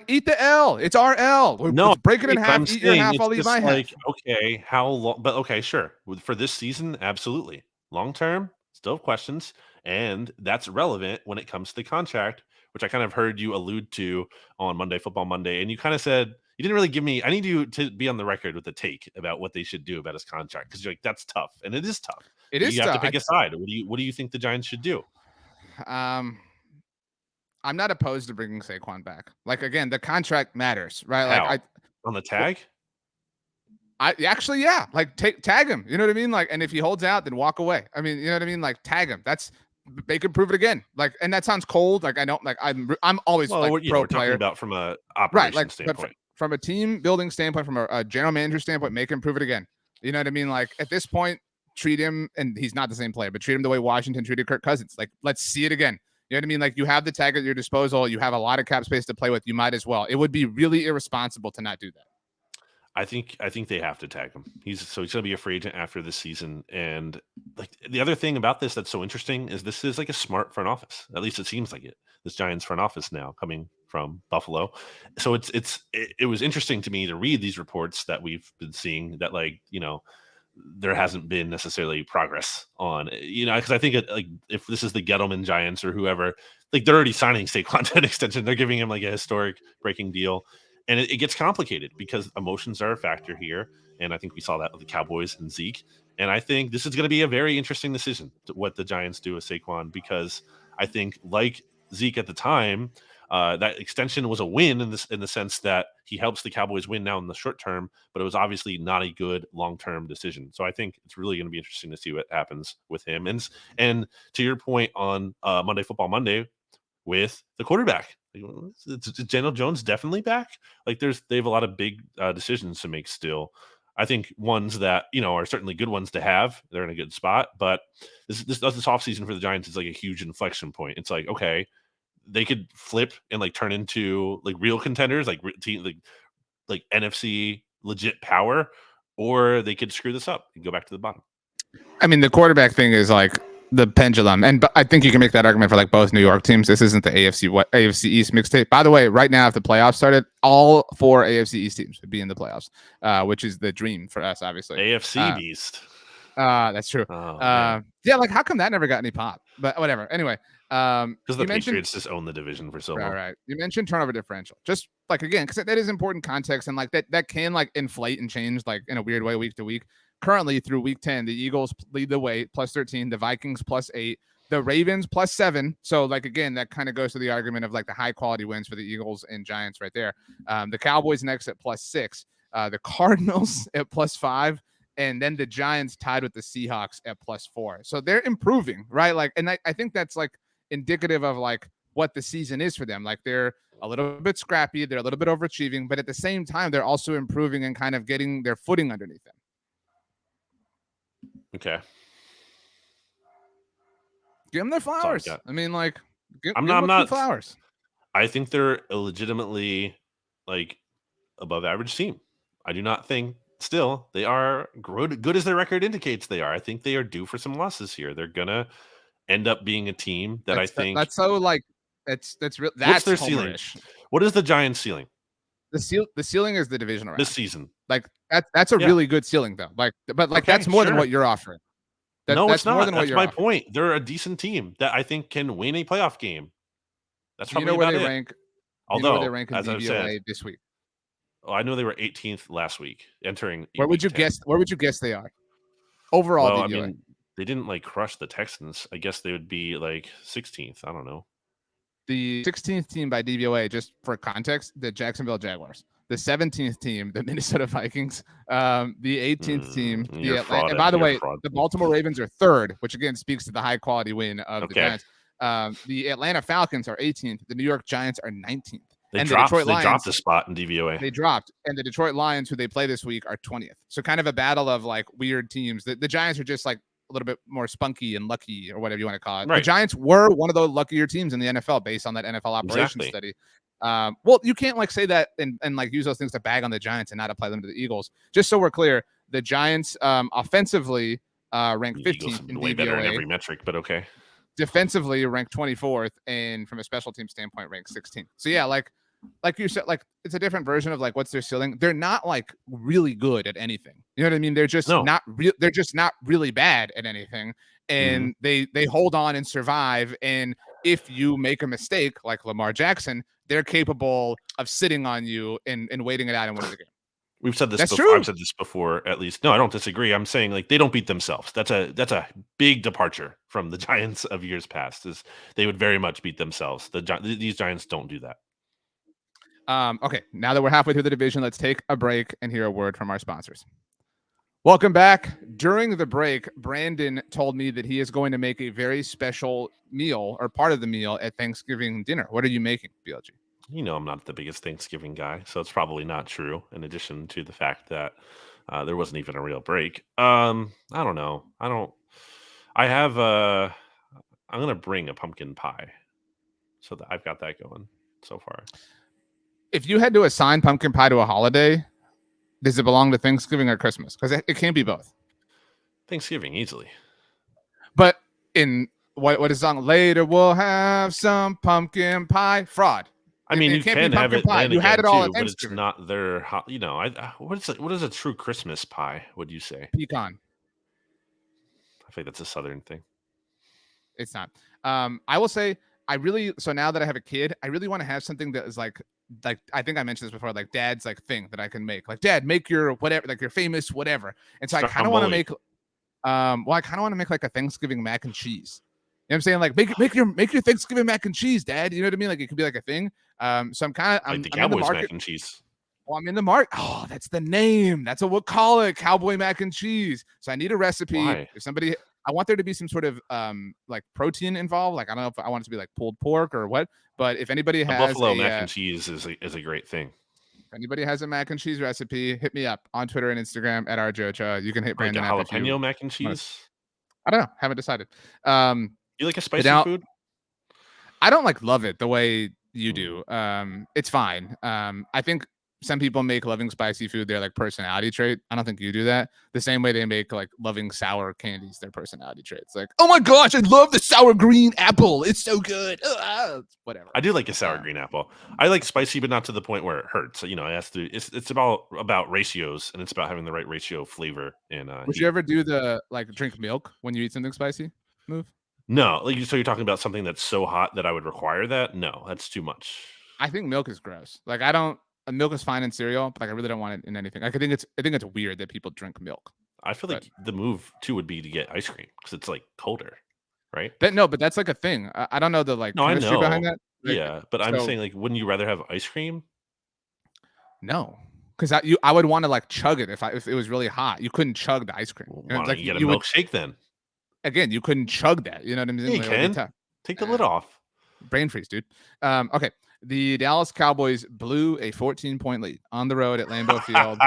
Speaker 1: eat the L. It's our L. Let's break it in half. Eat your half. I'll eat my half.
Speaker 2: Okay, how long? But okay, sure. For this season, absolutely. Long term, still questions, and that's relevant when it comes to the contract, which I kind of heard you allude to on Monday Football Monday, and you kind of said you didn't really give me. I need you to be on the record with the take about what they should do about his contract, because you're like, that's tough, and it is tough.
Speaker 1: It is.
Speaker 2: You have to pick a side. What do you think the Giants should do?
Speaker 1: I'm not opposed to bringing Saquon back. Like again, the contract matters, right?
Speaker 2: How?
Speaker 1: Like
Speaker 2: on the tag.
Speaker 1: Yeah. Like tag him. You know what I mean? Like, and if he holds out, then walk away. I mean, you know what I mean? Like tag him. They could prove it again. Like, and that sounds cold. Like I don't like. I'm always like pro
Speaker 2: we're
Speaker 1: player.
Speaker 2: Talking about from a
Speaker 1: Right.
Speaker 2: operation
Speaker 1: Like,
Speaker 2: standpoint.
Speaker 1: but from a team building standpoint, from a general manager standpoint, make him prove it again. You know what I mean? Like at this point, treat him, and he's not the same player, but treat him the way Washington treated Kirk Cousins. Like, let's see it again. You know what I mean? Like you have the tag at your disposal. You have a lot of cap space to play with. You might as well. It would be really irresponsible to not do that.
Speaker 2: I think they have to tag him. He's going to be a free agent after this season. And like the other thing about this that's so interesting is this is like a smart front office. At least it seems like it. This Giants front office now coming from Buffalo. So it was interesting to me to read these reports that we've been seeing that like, there hasn't been necessarily progress on, because I think like if this is the Gettleman Giants or whoever, like they're already signing Saquon to an extension. They're giving him like a historic breaking deal. And it gets complicated because emotions are a factor here. And I think we saw that with the Cowboys and Zeke. And I think this is going to be a very interesting decision what the Giants do with Saquon, because I think like Zeke at the time, that extension was a win in the sense that he helps the Cowboys win now in the short term, but it was obviously not a good long-term decision. So I think it's really going to be interesting to see what happens with him. And to your point on Monday Football Monday with the quarterback, is Daniel Jones definitely back? Like they have a lot of big decisions to make still. I think ones that are certainly good ones to have. They're in a good spot, but this offseason for the Giants is like a huge inflection point. It's like, okay, they could flip and like turn into like real contenders, like NFC legit power, or they could screw this up and go back to the bottom.
Speaker 1: I mean, the quarterback thing is like the pendulum, and I think you can make that argument for like both New York teams. This isn't the AFC East mixtape. By the way, right now, if the playoffs started, all 4 AFC East teams would be in the playoffs, which is the dream for us, obviously.
Speaker 2: AFC Beast.
Speaker 1: That's true. Yeah, like how come that never got any pop? But whatever. Anyway,
Speaker 2: because the Patriots just own the division for so long.
Speaker 1: Right. You mentioned turnover differential, just like again, because that is important context, and like that can like inflate and change like in a weird way week to week. Currently, through week 10, the Eagles lead the way, plus 13, the Vikings plus 8, the Ravens plus 7. So, like, again, that kind of goes to the argument of like the high quality wins for the Eagles and Giants right there. The Cowboys next at plus 6, the Cardinals at plus 5, and then the Giants tied with the Seahawks at plus 4. So they're improving, right? Like, and I think that's like indicative of like what the season is for them. Like, they're a little bit scrappy, they're a little bit overachieving, but at the same time, they're also improving and kind of getting their footing underneath them.
Speaker 2: Okay.
Speaker 1: Give them their flowers. I mean, like, give
Speaker 2: I'm
Speaker 1: them
Speaker 2: not
Speaker 1: flowers.
Speaker 2: I think they're a legitimately like above average team. I do not think still they are good as their record indicates they are. I think they are due for some losses here. They're gonna end up being a team that
Speaker 1: that's,
Speaker 2: I think
Speaker 1: that's so like that's real. That's
Speaker 2: what's their ceiling? What is the Giants' ceiling?
Speaker 1: The ceiling is the division round
Speaker 2: this season.
Speaker 1: Like that's a really good ceiling though. Like, but like that's more than what you're offering.
Speaker 2: No,
Speaker 1: that's
Speaker 2: it's not.
Speaker 1: More than
Speaker 2: that's
Speaker 1: what you're
Speaker 2: my
Speaker 1: offering.
Speaker 2: point. They're a decent team that I think can win a playoff game. That's probably
Speaker 1: where
Speaker 2: about
Speaker 1: they
Speaker 2: it.
Speaker 1: rank.
Speaker 2: Although,
Speaker 1: where they rank in
Speaker 2: as I've
Speaker 1: DVOA
Speaker 2: said,
Speaker 1: this week.
Speaker 2: Oh, I know they were 18th last week, entering.
Speaker 1: Where would you
Speaker 2: 10.
Speaker 1: guess? Where would you guess they are? Overall,
Speaker 2: well,
Speaker 1: DVOA.
Speaker 2: I mean, they didn't like crush the Texans. I guess they would be like 16th. I don't know.
Speaker 1: The 16th team by DVOA, just for context, the Jacksonville Jaguars. The 17th team, the Minnesota Vikings. The 18th team, the Atlanta. And by the way, the Baltimore Ravens are 3rd, which again speaks to the high quality win of the Giants. The Atlanta Falcons are 18th. The New York Giants are 19th.
Speaker 2: They dropped a spot in DVOA.
Speaker 1: They dropped. And the Detroit Lions, who they play this week, are 20th. So kind of a battle of like weird teams. The Giants are just like a little bit more spunky and lucky, or whatever you want to call it. Right. The Giants were one of the luckier teams in the NFL based on that NFL operations study. Well, you can't like say that and like use those things to bag on the Giants and not apply them to the Eagles. Just so we're clear, the Giants offensively rank 15th in
Speaker 2: way
Speaker 1: DVOA.
Speaker 2: Better in every metric, but okay.
Speaker 1: Defensively ranked 24th, and from a special team standpoint, ranked 16th. So yeah, like you said, like it's a different version of like what's their ceiling. They're not like really good at anything. You know what I mean? They're just not real. They're just not really bad at anything, and they hold on and survive. And if you make a mistake like Lamar Jackson, they're capable of sitting on you and waiting it out and winning the game.
Speaker 2: We've said this before. I've said this before, at least. No, I don't disagree. I'm saying like they don't beat themselves. That's a big departure from the Giants of years past. Is they would very much beat themselves. These Giants don't do that.
Speaker 1: Okay, now that we're halfway through the division, let's take a break and hear a word from our sponsors. Welcome back. During the break, Brandon told me that he is going to make a very special meal or part of the meal at Thanksgiving dinner. What are you making, BLG?
Speaker 2: You know, I'm not the biggest Thanksgiving guy, so it's probably not true. In addition to the fact that there wasn't even a real break. I don't know. I don't. I have. I'm gonna bring a pumpkin pie, so that I've got that going so far.
Speaker 1: If you had to assign pumpkin pie to a holiday, does it belong to Thanksgiving or Christmas? Because it can't be both.
Speaker 2: Thanksgiving easily.
Speaker 1: But in what is song? Later we'll have some pumpkin pie. Fraud.
Speaker 2: I mean, you can have it then
Speaker 1: You had
Speaker 2: again
Speaker 1: it all
Speaker 2: too,
Speaker 1: at
Speaker 2: but it's
Speaker 1: Thanksgiving.
Speaker 2: not their. What is a true Christmas pie? Would you say?
Speaker 1: Pecan.
Speaker 2: I think that's a Southern thing.
Speaker 1: It's not. I will say so now that I have a kid, I really want to have something that is like I think I mentioned this before, like dad's like thing that I can make. Like, Dad, make your whatever, like your famous whatever. And so I kind of want to make I kind of want to make like a Thanksgiving mac and cheese. You know what I'm saying? Like make your Thanksgiving mac and cheese, Dad. You know what I mean? Like it could be like a thing. So I'm kind of
Speaker 2: like the
Speaker 1: I'm in the
Speaker 2: Cowboys
Speaker 1: market.
Speaker 2: mac and cheese.
Speaker 1: Well, I'm in the market. Oh, that's the name. That's what we'll call it, Cowboy mac and cheese. So I need a recipe.
Speaker 2: Why?
Speaker 1: If somebody, I want there to be some sort of like protein involved. Like I don't know if I want it to be like pulled pork or what, but if anybody has
Speaker 2: buffalo mac and cheese is a great thing.
Speaker 1: If anybody has a mac and cheese recipe, hit me up on Twitter and Instagram at Ochoa. You can hit Brandon
Speaker 2: like a
Speaker 1: up if you
Speaker 2: jalapeno mac and cheese.
Speaker 1: I don't know. Haven't decided.
Speaker 2: You like a spicy food?
Speaker 1: I don't like love it the way you do. It's fine. I think some people make loving spicy food their like personality trait. I don't think you do that. The same way they make like loving sour candies their personality traits. Like, oh my gosh, I love the sour green apple. It's so good. Whatever.
Speaker 2: I do like a sour green apple. I like spicy, but not to the point where it hurts. You know, it's about ratios, and it's about having the right ratio of flavor. And
Speaker 1: would you ever do the like drink milk when you eat something spicy move?
Speaker 2: No, so you're talking about something that's so hot that I would require that? No, that's too much.
Speaker 1: I think milk is gross. Like milk is fine in cereal, but like I really don't want it in anything. Like I think it's weird that people drink milk.
Speaker 2: I feel like the move too would be to get ice cream because it's like colder, right?
Speaker 1: But that's like a thing. I don't know the like chemistry behind that.
Speaker 2: Like, yeah, but I'm saying like, wouldn't you rather have ice cream?
Speaker 1: No, because I would want to like chug it if it was really hot. You couldn't chug the ice cream.
Speaker 2: Why don't you get a milkshake then?
Speaker 1: Again, you couldn't chug that. You know what I mean?
Speaker 2: Yeah, you can. Take the lid off.
Speaker 1: Brain freeze, dude. Okay. The Dallas Cowboys blew a 14-point lead on the road at Lambeau Field.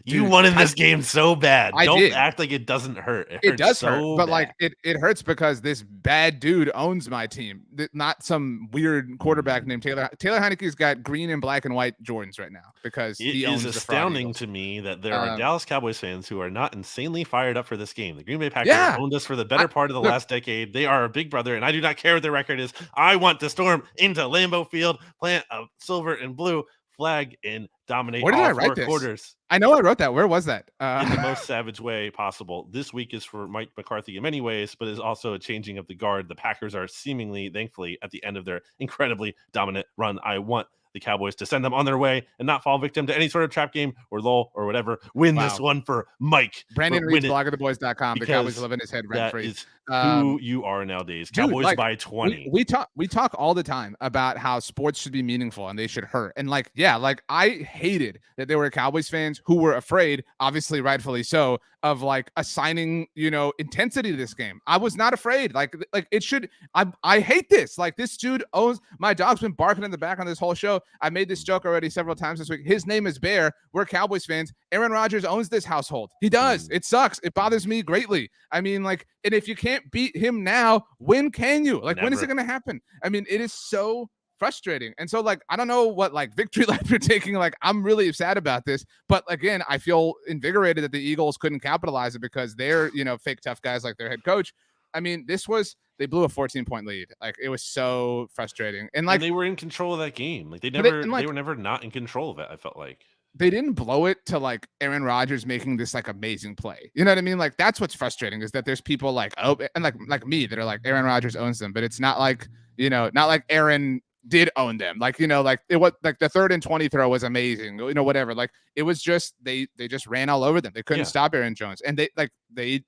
Speaker 2: You wanted this game so bad. Don't act like it doesn't hurt.
Speaker 1: It does hurt, but like it hurts because this bad dude owns my team. Not some weird quarterback named Taylor. Taylor Heineke's got green and black and white Jordans right now because he owns the
Speaker 2: astounding to me that there are Dallas Cowboys fans who are not insanely fired up for this game. The Green Bay Packers owned us for the better part of the last decade. They are a big brother, and I do not care what their record is. I want to storm into Lambeau Field, plant a silver and blue flag, and dominate all four quarters.
Speaker 1: I know I wrote that. Where was that?
Speaker 2: In the most savage way possible. This week is for Mike McCarthy in many ways, but is also a changing of the guard. The Packers are seemingly, thankfully, at the end of their incredibly dominant run. I want the Cowboys to send them on their way and not fall victim to any sort of trap game or lull or whatever. Win this one for Mike.
Speaker 1: Brandon reads blogoftheboys.com. The Cowboys live in his head rent free.
Speaker 2: Who you are nowadays. Cowboys dude, by 20.
Speaker 1: We talk all the time about how sports should be meaningful and they should hurt. And I hated that there were Cowboys fans who were afraid, obviously rightfully so, of like assigning, intensity to this game. I was not afraid. Like it should. I hate this. Like this dude owns my dog's been barking in the back on this whole show. I made this joke already several times this week. His name is Bear. We're Cowboys fans. Aaron Rodgers owns this household. He does. It sucks. It bothers me greatly. I mean, like, and if you can't beat him now, when can you? Like, when is it going to happen? I mean, it is so frustrating. And so, like, I don't know what like victory lap you're taking. Like, I'm really sad about this. But again, I feel invigorated that the Eagles couldn't capitalize it because they're, fake tough guys like their head coach. I mean, they blew a 14-point lead. Like, it was so frustrating. And like,
Speaker 2: they were in control of that game. Like, they were never not in control of it, I felt like.
Speaker 1: They didn't blow it to like Aaron Rodgers making this like amazing play. You know what I mean? Like, that's what's frustrating is that there's people like, oh, and like me that are like Aaron Rodgers owns them, but it's not like, not like Aaron did own them. Like, like it was like the 3rd and 20 throw was amazing, whatever. Like it was just, they just ran all over them. They couldn't stop Aaron Jones. And the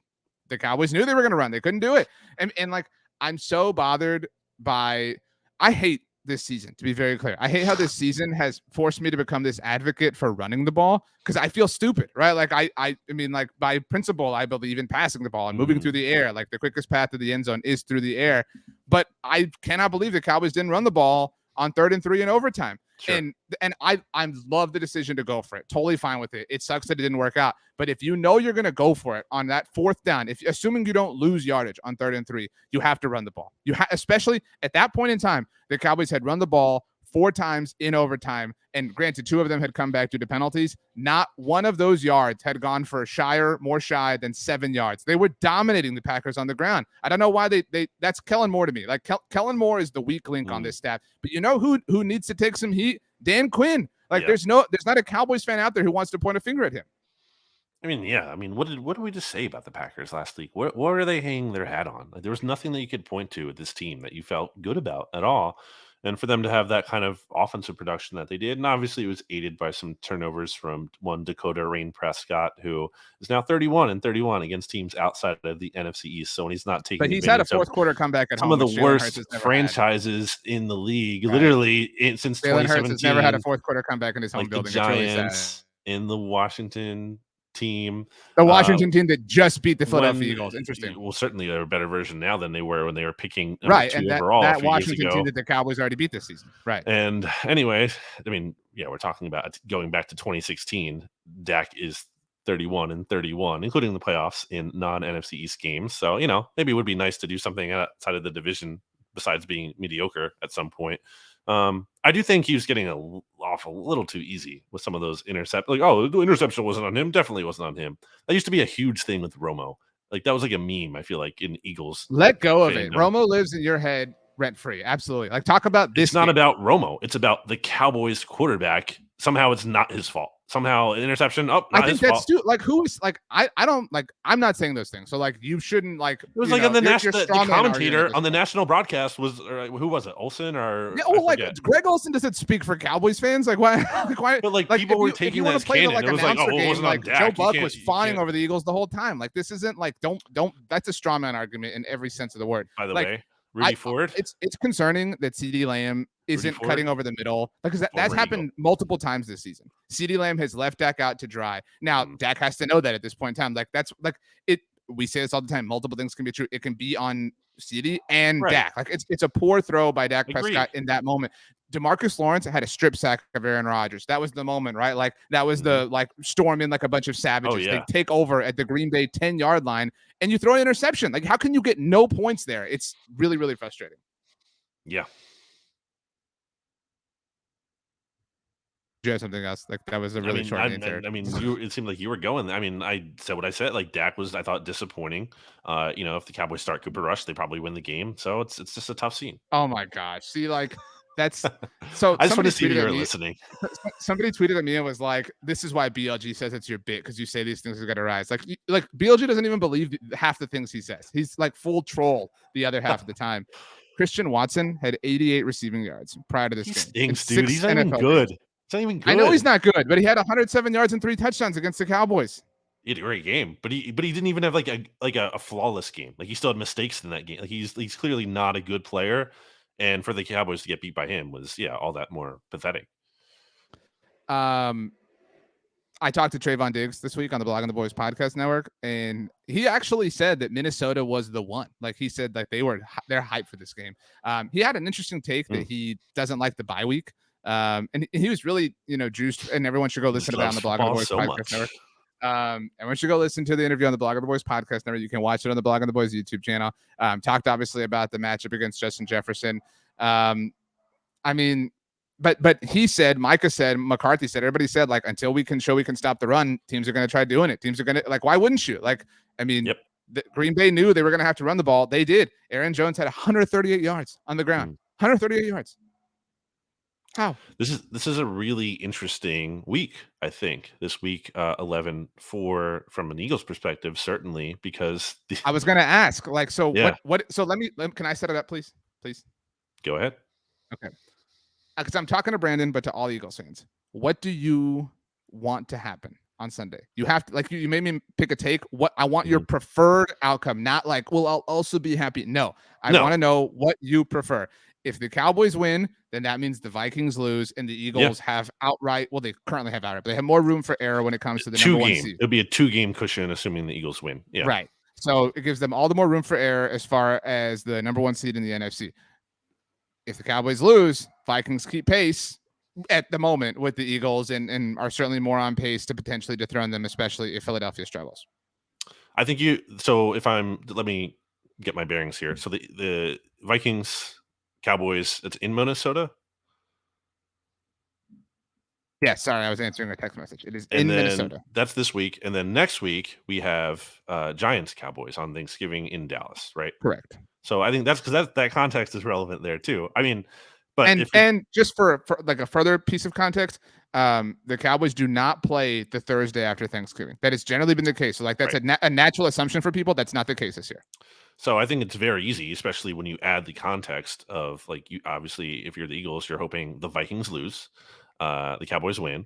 Speaker 1: Cowboys knew they were going to run. They couldn't do it. And like, I'm so bothered by, I hate this season, to be very clear. I hate how this season has forced me to become this advocate for running the ball because I feel stupid, right? Like I mean, like by principle, I believe in passing the ball and moving through the air. Like the quickest path to the end zone is through the air. But I cannot believe the Cowboys didn't run the ball on 3rd and 3 in overtime. Sure. And I love the decision to go for it. Totally fine with it. It sucks that it didn't work out. But if you know you're going to go for it on that 4th down, if assuming you don't lose yardage on 3rd and 3, you have to run the ball. Especially at that point in time, the Cowboys had run the ball 4 times in overtime. And granted, 2 of them had come back due to penalties. Not one of those yards had gone for more shy than 7 yards. They were dominating the Packers on the ground. I don't know why that's Kellen Moore to me. Like Kellen Moore is the weak link on this staff. But you know who needs to take some heat? Dan Quinn. Like there's not a Cowboys fan out there who wants to point a finger at him.
Speaker 2: I mean, yeah. I mean, what did we just say about the Packers last week? What are they hanging their hat on? Like, there was nothing that you could point to with this team that you felt good about at all. And for them to have that kind of offensive production that they did, and obviously it was aided by some turnovers from one Dakota Rain Prescott, who is now 31-31 against teams outside of the NFC East. So when he's not taking,
Speaker 1: but he's had a 4th quarter comeback at
Speaker 2: some
Speaker 1: home.
Speaker 2: Some of the worst franchises in the league, literally since 2017.
Speaker 1: Jalen Hurts has never had a 4th quarter comeback in his home building.
Speaker 2: The Giants in the Washington team.
Speaker 1: The Washington team that just beat the Philadelphia Eagles. Interesting.
Speaker 2: Well, certainly they're a better version now than they were when they were picking
Speaker 1: and
Speaker 2: overall.
Speaker 1: That Washington team that the Cowboys already beat this season. Right.
Speaker 2: And anyway, I mean, yeah, we're talking about going back to 2016. Dak is 31-31, including the playoffs in non-NFC East games. So, maybe it would be nice to do something outside of the division besides being mediocre at some point. I do think he was getting off a little too easy with some of those interceptions. Like, oh, the interception wasn't on him. Definitely wasn't on him. That used to be a huge thing with Romo. Like, that was like a meme, I feel like, in Eagles.
Speaker 1: Let go of it. Romo lives in your head rent free. Absolutely. Like, talk about this.
Speaker 2: It's not about Romo. It's about the Cowboys quarterback. Somehow it's not his fault. Somehow an interception. Oh, not
Speaker 1: I think
Speaker 2: his fault.
Speaker 1: Like, who is like, I don't like, I'm not saying those things. So like, you shouldn't like,
Speaker 2: it was like on the national, the commentator on the national broadcast was, who was it? Olsen or?
Speaker 1: Yeah, well, like Greg Olsen doesn't speak for Cowboys fans. Like why?
Speaker 2: But like people were taking that as canon. It was like, oh, it wasn't on Dak.
Speaker 1: Joe Buck was fawning over the Eagles the whole time. Like this isn't like, don't, that's a straw man argument in every sense of the word.
Speaker 2: By the way. Rudy Ford.
Speaker 1: It's concerning that CeeDee Lamb isn't cutting over the middle because that's happened multiple times this season. CeeDee Lamb has left Dak out to dry. Now Dak has to know that at this point in time. Like that's like it. We say this all the time. Multiple things can be true. It can be on CeeDee and Dak. Like it's a poor throw by Dak Prescott in that moment. DeMarcus Lawrence had a strip sack of Aaron Rodgers. That was the moment, right? Like that was the storm in like a bunch of savages. They take over at the Green Bay 10-yard line and you throw an interception. Like how can you get no points there? It's really, really frustrating.
Speaker 2: Yeah.
Speaker 1: Do you have something else? Like that was a really short answer.
Speaker 2: I mean, it seemed like you were going. I mean, I said what I said. Like Dak was, I thought, disappointing. If the Cowboys start Cooper Rush, they probably win the game. So it's just a tough scene.
Speaker 1: Oh my gosh! See, like that's so.
Speaker 2: I just want to see if you're listening.
Speaker 1: Somebody tweeted at me and was like, "This is why BLG says it's your bit because you say these things are gonna rise." Like BLG doesn't even believe half the things he says. He's like full troll the other half of the time. Christian Watson had 88 receiving yards prior to this game.
Speaker 2: Stinks, dude. He's not even good. It's not even good.
Speaker 1: I know he's not good, but he had 107 yards and 3 touchdowns against the Cowboys.
Speaker 2: He had a great game, but he didn't even have like a flawless game. Like he still had mistakes in that game. Like he's clearly not a good player, and for the Cowboys to get beat by him was all that more pathetic.
Speaker 1: I talked to Trayvon Diggs this week on the Blogging the Boys podcast network, and he actually said that Minnesota was the one. Like he said, like they're hyped for this game. He had an interesting take that he doesn't like the bye week. And he was really, juiced, and everyone should go listen to that on the Blogging the Boys podcast network. Everyone should go listen to the interview on the Blogging the Boys podcast network. You can watch it on the Blogging the Boys YouTube channel. Talked obviously about the matchup against Justin Jefferson. But he said, Micah said, McCarthy said, everybody said, like, until we can show we can stop the run, teams are going to try doing it. Teams are going to, like, why wouldn't you? Like, I mean, the Green Bay knew they were going to have to run the ball. They did. Aaron Jones had 138 yards on the ground. 138 yards. How?
Speaker 2: This is a really interesting week, I think. This week 11 from an Eagles perspective, certainly, because
Speaker 1: I was going to ask, like, so what? So can I set it up, please? Please.
Speaker 2: Go ahead.
Speaker 1: Okay. Because I'm talking to Brandon, but to all Eagles fans, what do you want to happen on Sunday? You have to, like, you made me pick a take. What I want your preferred outcome, not like, well, I'll also be happy. No, I want to know what you prefer. If the Cowboys win, then that means the Vikings lose and the Eagles have outright. Well, they currently have outright, but they have more room for error when it comes to the number 1 seed.
Speaker 2: It'll be a 2-game cushion, assuming the Eagles win. Yeah,
Speaker 1: right. So it gives them all the more room for error as far as the number 1 seed in the NFC. If the Cowboys lose, Vikings keep pace at the moment with the Eagles and are certainly more on pace to potentially dethrone them, especially if Philadelphia struggles.
Speaker 2: I think let me get my bearings here. So the Vikings, Cowboys, it's in Minnesota.
Speaker 1: Yeah, sorry, I was answering a text message. It is in Minnesota.
Speaker 2: That's this week, and then next week we have Giants Cowboys on Thanksgiving in Dallas, right?
Speaker 1: Correct.
Speaker 2: So I think that's because that context is relevant there too. I mean, but
Speaker 1: and just for like a further piece of context, the Cowboys do not play the Thursday after Thanksgiving. That has generally been the case. So like that's a natural assumption for people. That's not the case this year.
Speaker 2: So I think it's very easy, especially when you add the context of like you obviously if you're the Eagles, you're hoping the Vikings lose, the Cowboys win.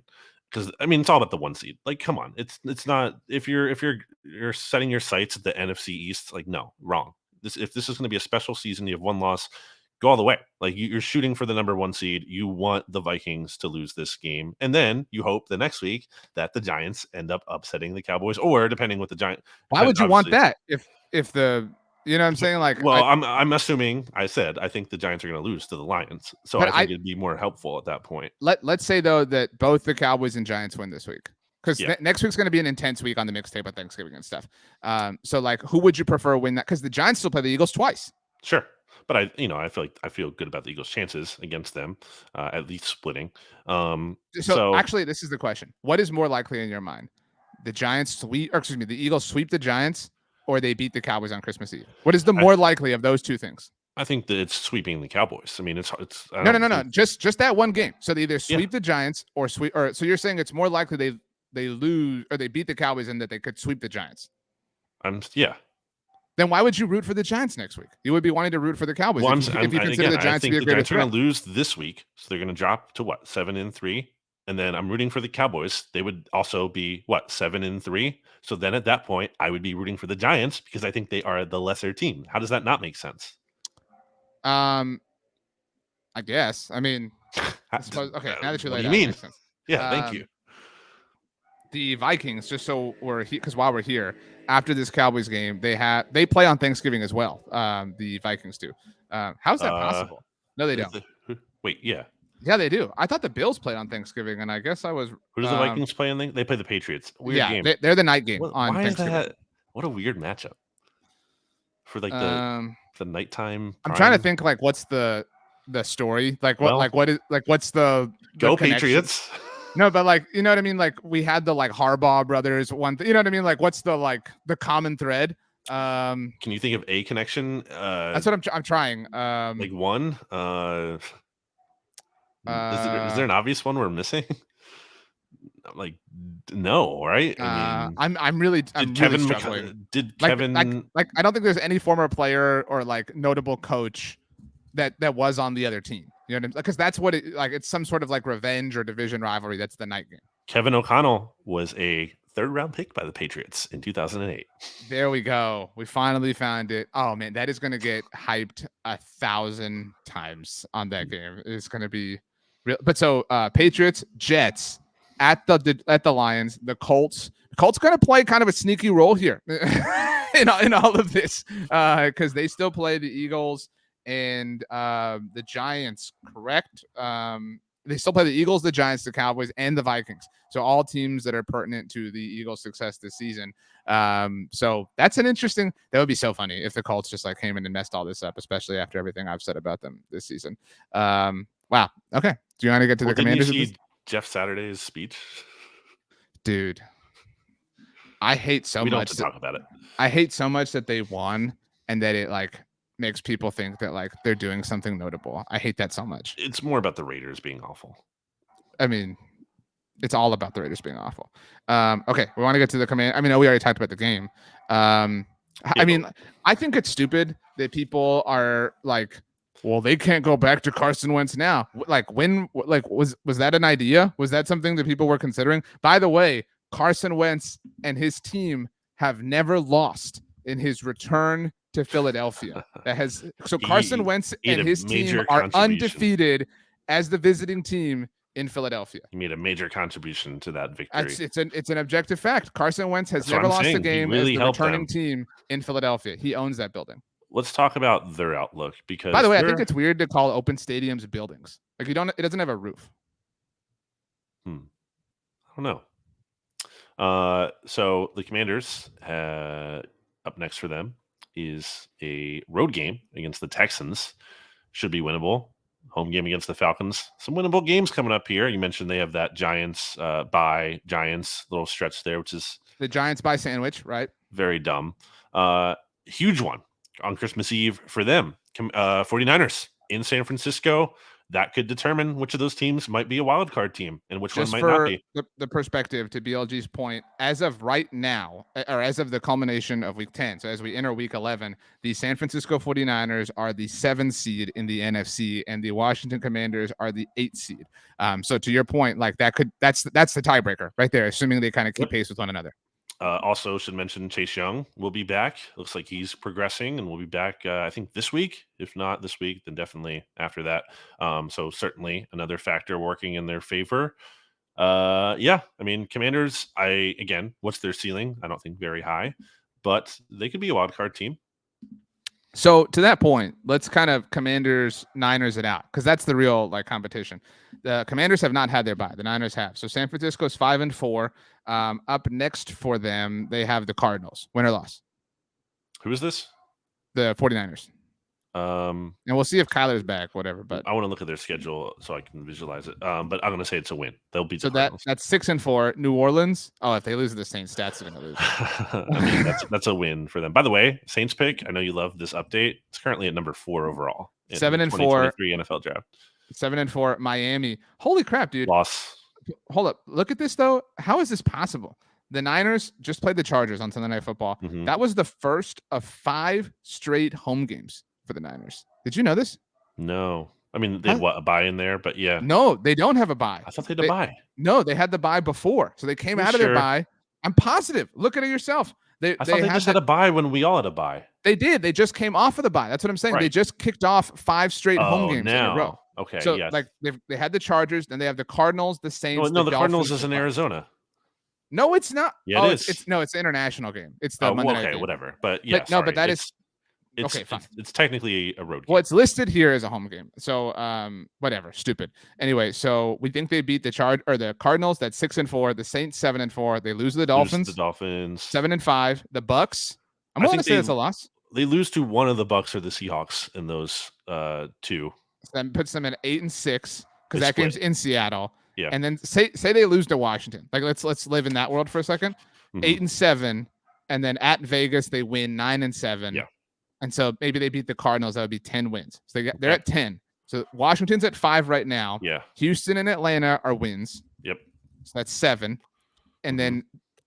Speaker 2: Because I mean, it's all about the 1 seed. Like, come on, it's not if you're setting your sights at the NFC East. Like, no, wrong. If this is going to be a special season, you have 1 loss. Go all the way. Like you're shooting for the number 1 seed. You want the Vikings to lose this game. And then you hope the next week that the Giants end up upsetting the Cowboys, or depending what the Giants.
Speaker 1: Why would you want that? If the, you know what I'm saying? Like,
Speaker 2: well, I'm assuming I think the Giants are going to lose to the Lions. So I think it'd be more helpful at that point.
Speaker 1: Let's say though, that both the Cowboys and Giants win this week. Because next week's going to be an intense week on the mixtape with Thanksgiving and stuff. So like, who would you prefer win that? Because the Giants still play the Eagles twice.
Speaker 2: Sure. But I feel good about the Eagles' chances against them, at least splitting.
Speaker 1: So actually, this is the question: what is more likely in your mind? The Eagles sweep the Giants, or they beat the Cowboys on Christmas Eve? What is the more likely of those two things?
Speaker 2: I think that it's sweeping the Cowboys. I mean, it's
Speaker 1: no. Just that one game. So they either sweep the Giants or so you're saying it's more likely they lose or they beat the Cowboys and that they could sweep the Giants. Then why would you root for the Giants next week? You would be wanting to root for the Cowboys if you consider the Giants to be a greater threat.
Speaker 2: The Giants are going to lose this week, so they're going to drop to 7-3, and then I'm rooting for the Cowboys. They would also be 7-3. So then at that point, I would be rooting for the Giants because I think they are the lesser team. How does that not make sense?
Speaker 1: I guess. I mean, okay. Now that you laid it out, it makes sense.
Speaker 2: Yeah, thank you.
Speaker 1: The Vikings, just so we're here, because while we're here, after this Cowboys game, they play on Thanksgiving as well. The Vikings do. How's that possible? No, they don't. Yeah, they do. I thought the Bills played on Thanksgiving, and I guess I was.
Speaker 2: Who does the Vikings play on? They play the Patriots. Weird game.
Speaker 1: They're the night game on Thanksgiving.
Speaker 2: Is that? What a weird matchup for like the nighttime.
Speaker 1: I'm trying to think like what's the story what's the
Speaker 2: go
Speaker 1: connection?
Speaker 2: Patriots.
Speaker 1: No, but like, you know what I mean? Like we had the like Harbaugh brothers you know what I mean? Like what's the common thread?
Speaker 2: Can you think of a connection?
Speaker 1: That's what I'm trying.
Speaker 2: Like one, is there an obvious one we're missing? Like, no, right? I mean,
Speaker 1: I'm really struggling.
Speaker 2: Did Kevin
Speaker 1: I don't think there's any former player or like notable coach that was on the other team. You know what I mean? Because that's what it's some sort of like revenge or division rivalry. That's the night game.
Speaker 2: Kevin O'Connell was a 3rd-round pick by the Patriots in 2008.
Speaker 1: There we go. We finally found it. Oh man, that is going to get hyped 1,000 times on that game. It's going to be real. But so Patriots, Jets at the Lions, the Colts. Colts going to play kind of a sneaky role here in all of this because they still play the Eagles and the Giants, correct? They still play the Eagles, the Giants, the Cowboys, and the Vikings. So all teams that are pertinent to the Eagles' success this season. So that's that would be so funny if the Colts just like came in and messed all this up, especially after everything I've said about them this season. Wow. Okay. Do you want to get to the Commanders?
Speaker 2: Did you see Jeff Saturday's speech?
Speaker 1: Dude, I hate so much.
Speaker 2: We don't have to talk about it.
Speaker 1: I hate so much that they won and that it like makes people think that like they're doing something notable. I hate that so much.
Speaker 2: It's more about the Raiders being awful.
Speaker 1: I mean, it's all about the Raiders being awful. Okay, we want to get to the command. I mean, we already talked about the game. I mean, I think it's stupid that people are like, well, they can't go back to Carson Wentz now. Like was that an idea? Was that something that people were considering? By the way, Carson Wentz and his team have never lost in his return to Philadelphia. Carson Wentz and his team are undefeated as the visiting team in Philadelphia.
Speaker 2: He made a major contribution to that victory.
Speaker 1: It's an objective fact. Carson Wentz has never lost a game as the returning team in Philadelphia. He owns that building.
Speaker 2: Let's talk about their outlook, because
Speaker 1: by the way, I think it's weird to call open stadiums buildings. Like it doesn't have a roof.
Speaker 2: I don't know. So the Commanders, up next for them is a road game against the Texans. Should be winnable. Home game against the Falcons. Some winnable games coming up here. You mentioned they have that Giants bye Giants little stretch there, which is
Speaker 1: the Giants bye sandwich, right?
Speaker 2: Very dumb. Huge one on Christmas Eve for them. 49ers in San Francisco. That could determine which of those teams might be a wild card team and which one might not be.
Speaker 1: The perspective, to BLG's point, as of right now, or as of the culmination of week 10, so as we enter week 11, the San Francisco 49ers are the 7th seed in the NFC, and the Washington Commanders are the 8th seed. So to your point, like that's the tiebreaker right there, assuming they kind of keep pace with one another.
Speaker 2: Also should mention Chase Young will be back. Looks like he's progressing and will be back, I think, this week. If not this week, then definitely after that. So certainly another factor working in their favor. I mean, Commanders, what's their ceiling? I don't think very high, but they could be a wild card team.
Speaker 1: So to that point, let's kind of Commanders, Niners it out, because that's the real competition. The Commanders have not had their bye. The Niners have. So San Francisco's 5-4. Up next for them, they have the Cardinals. Win or loss.
Speaker 2: Who is this?
Speaker 1: The 49ers. And we'll see if Kyler's back, whatever. But
Speaker 2: I want to look at their schedule so I can visualize it. But I'm going to say it's a win. They'll beat the
Speaker 1: Cardinals. That's 6-4. New Orleans. Oh, if they lose to the Saints, Stats are going to lose.
Speaker 2: I mean, that's a win for them. By the way, Saints pick. I know you love this update. It's currently at number 4 overall.
Speaker 1: 7-4.
Speaker 2: 2023 NFL draft.
Speaker 1: 7-4. Miami. Holy crap, dude.
Speaker 2: Loss.
Speaker 1: Hold up. Look at this, though. How is this possible? The Niners just played the Chargers on Sunday Night Football. Mm-hmm. That was the first of 5 straight home games for the Niners. Did you know this?
Speaker 2: No. I mean, they had a bye in there, but yeah.
Speaker 1: No, they don't have a bye.
Speaker 2: I thought they had a bye.
Speaker 1: No, they had the bye before. So they came out of their bye. I'm positive. Look at it yourself.
Speaker 2: I thought they just had a bye when we all had a bye.
Speaker 1: They did. They just came off of the bye. That's what I'm saying. Right. They just kicked off 5 straight home games in a row.
Speaker 2: Okay.
Speaker 1: So they had the Chargers, then they have the Cardinals, the Saints.
Speaker 2: No, the Cardinals is in Arizona.
Speaker 1: No, it's not.
Speaker 2: Yeah, it is.
Speaker 1: It's the international game. It's the Monday night game.
Speaker 2: Whatever. But yeah,
Speaker 1: but that is okay. Fine.
Speaker 2: It's technically a road game.
Speaker 1: Well, it's listed here as a home game. So whatever. Stupid. Anyway, so we think they beat the Cardinals. That's 6-4. The Saints 7-4. They lose to the Dolphins. 7-5. The Bucks. I'm willing to say it's a loss.
Speaker 2: They lose to one of the Bucks or the Seahawks in those 2.
Speaker 1: That puts them at 8-6 because that game's in Seattle.
Speaker 2: Yeah.
Speaker 1: And then say they lose to Washington. Like let's live in that world for a second. 8-7, and then at Vegas they win 9-7.
Speaker 2: Yeah.
Speaker 1: And so maybe they beat the Cardinals. That would be 10 wins. So they're at 10. So Washington's at 5 right now.
Speaker 2: Yeah.
Speaker 1: Houston and Atlanta are wins.
Speaker 2: Yep.
Speaker 1: So that's 7. And then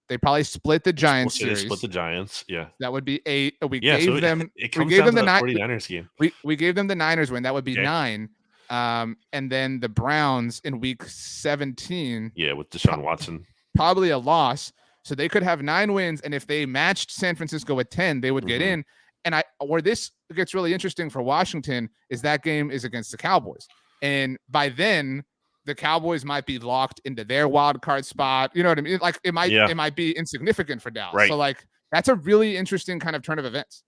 Speaker 1: they probably split the Giants series.
Speaker 2: Split the Giants. Yeah.
Speaker 1: That would be 8. We
Speaker 2: gave
Speaker 1: them
Speaker 2: the
Speaker 1: 49ers game. We gave them the Niners win. That would be 9. And then the Browns in week 17.
Speaker 2: Yeah, with Deshaun Watson.
Speaker 1: Probably a loss. So they could have 9 wins. And if they matched San Francisco at 10, they would get in. And where this gets really interesting for Washington is that game is against the Cowboys. And by then, the Cowboys might be locked into their wild card spot. You know what I mean? Like it might be insignificant for Dallas.
Speaker 2: Right.
Speaker 1: So that's a really interesting kind of turn of events.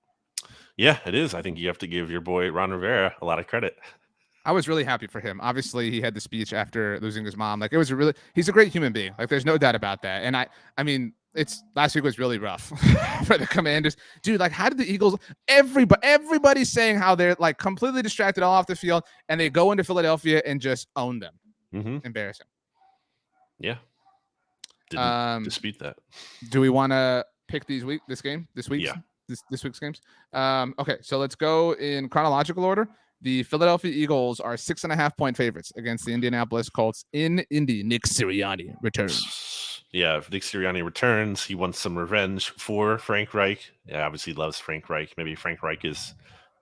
Speaker 2: Yeah, it is. I think you have to give your boy Ron Rivera a lot of credit.
Speaker 1: I was really happy for him. Obviously, he had the speech after losing his mom. He's a great human being. Like there's no doubt about that. And I mean, last week was really rough for the Commanders. Dude, how did the Eagles, everybody's saying how they're completely distracted all off the field and they go into Philadelphia and just own them. Embarrassing.
Speaker 2: Yeah. Didn't dispute that.
Speaker 1: Do we want to pick this week's games? Okay, so let's go in chronological order. The Philadelphia Eagles are 6.5-point favorites against the Indianapolis Colts in Indy. Nick Sirianni returns.
Speaker 2: Yeah, if Nick Sirianni returns, he wants some revenge for Frank Reich. Yeah, obviously loves Frank Reich. Maybe Frank Reich is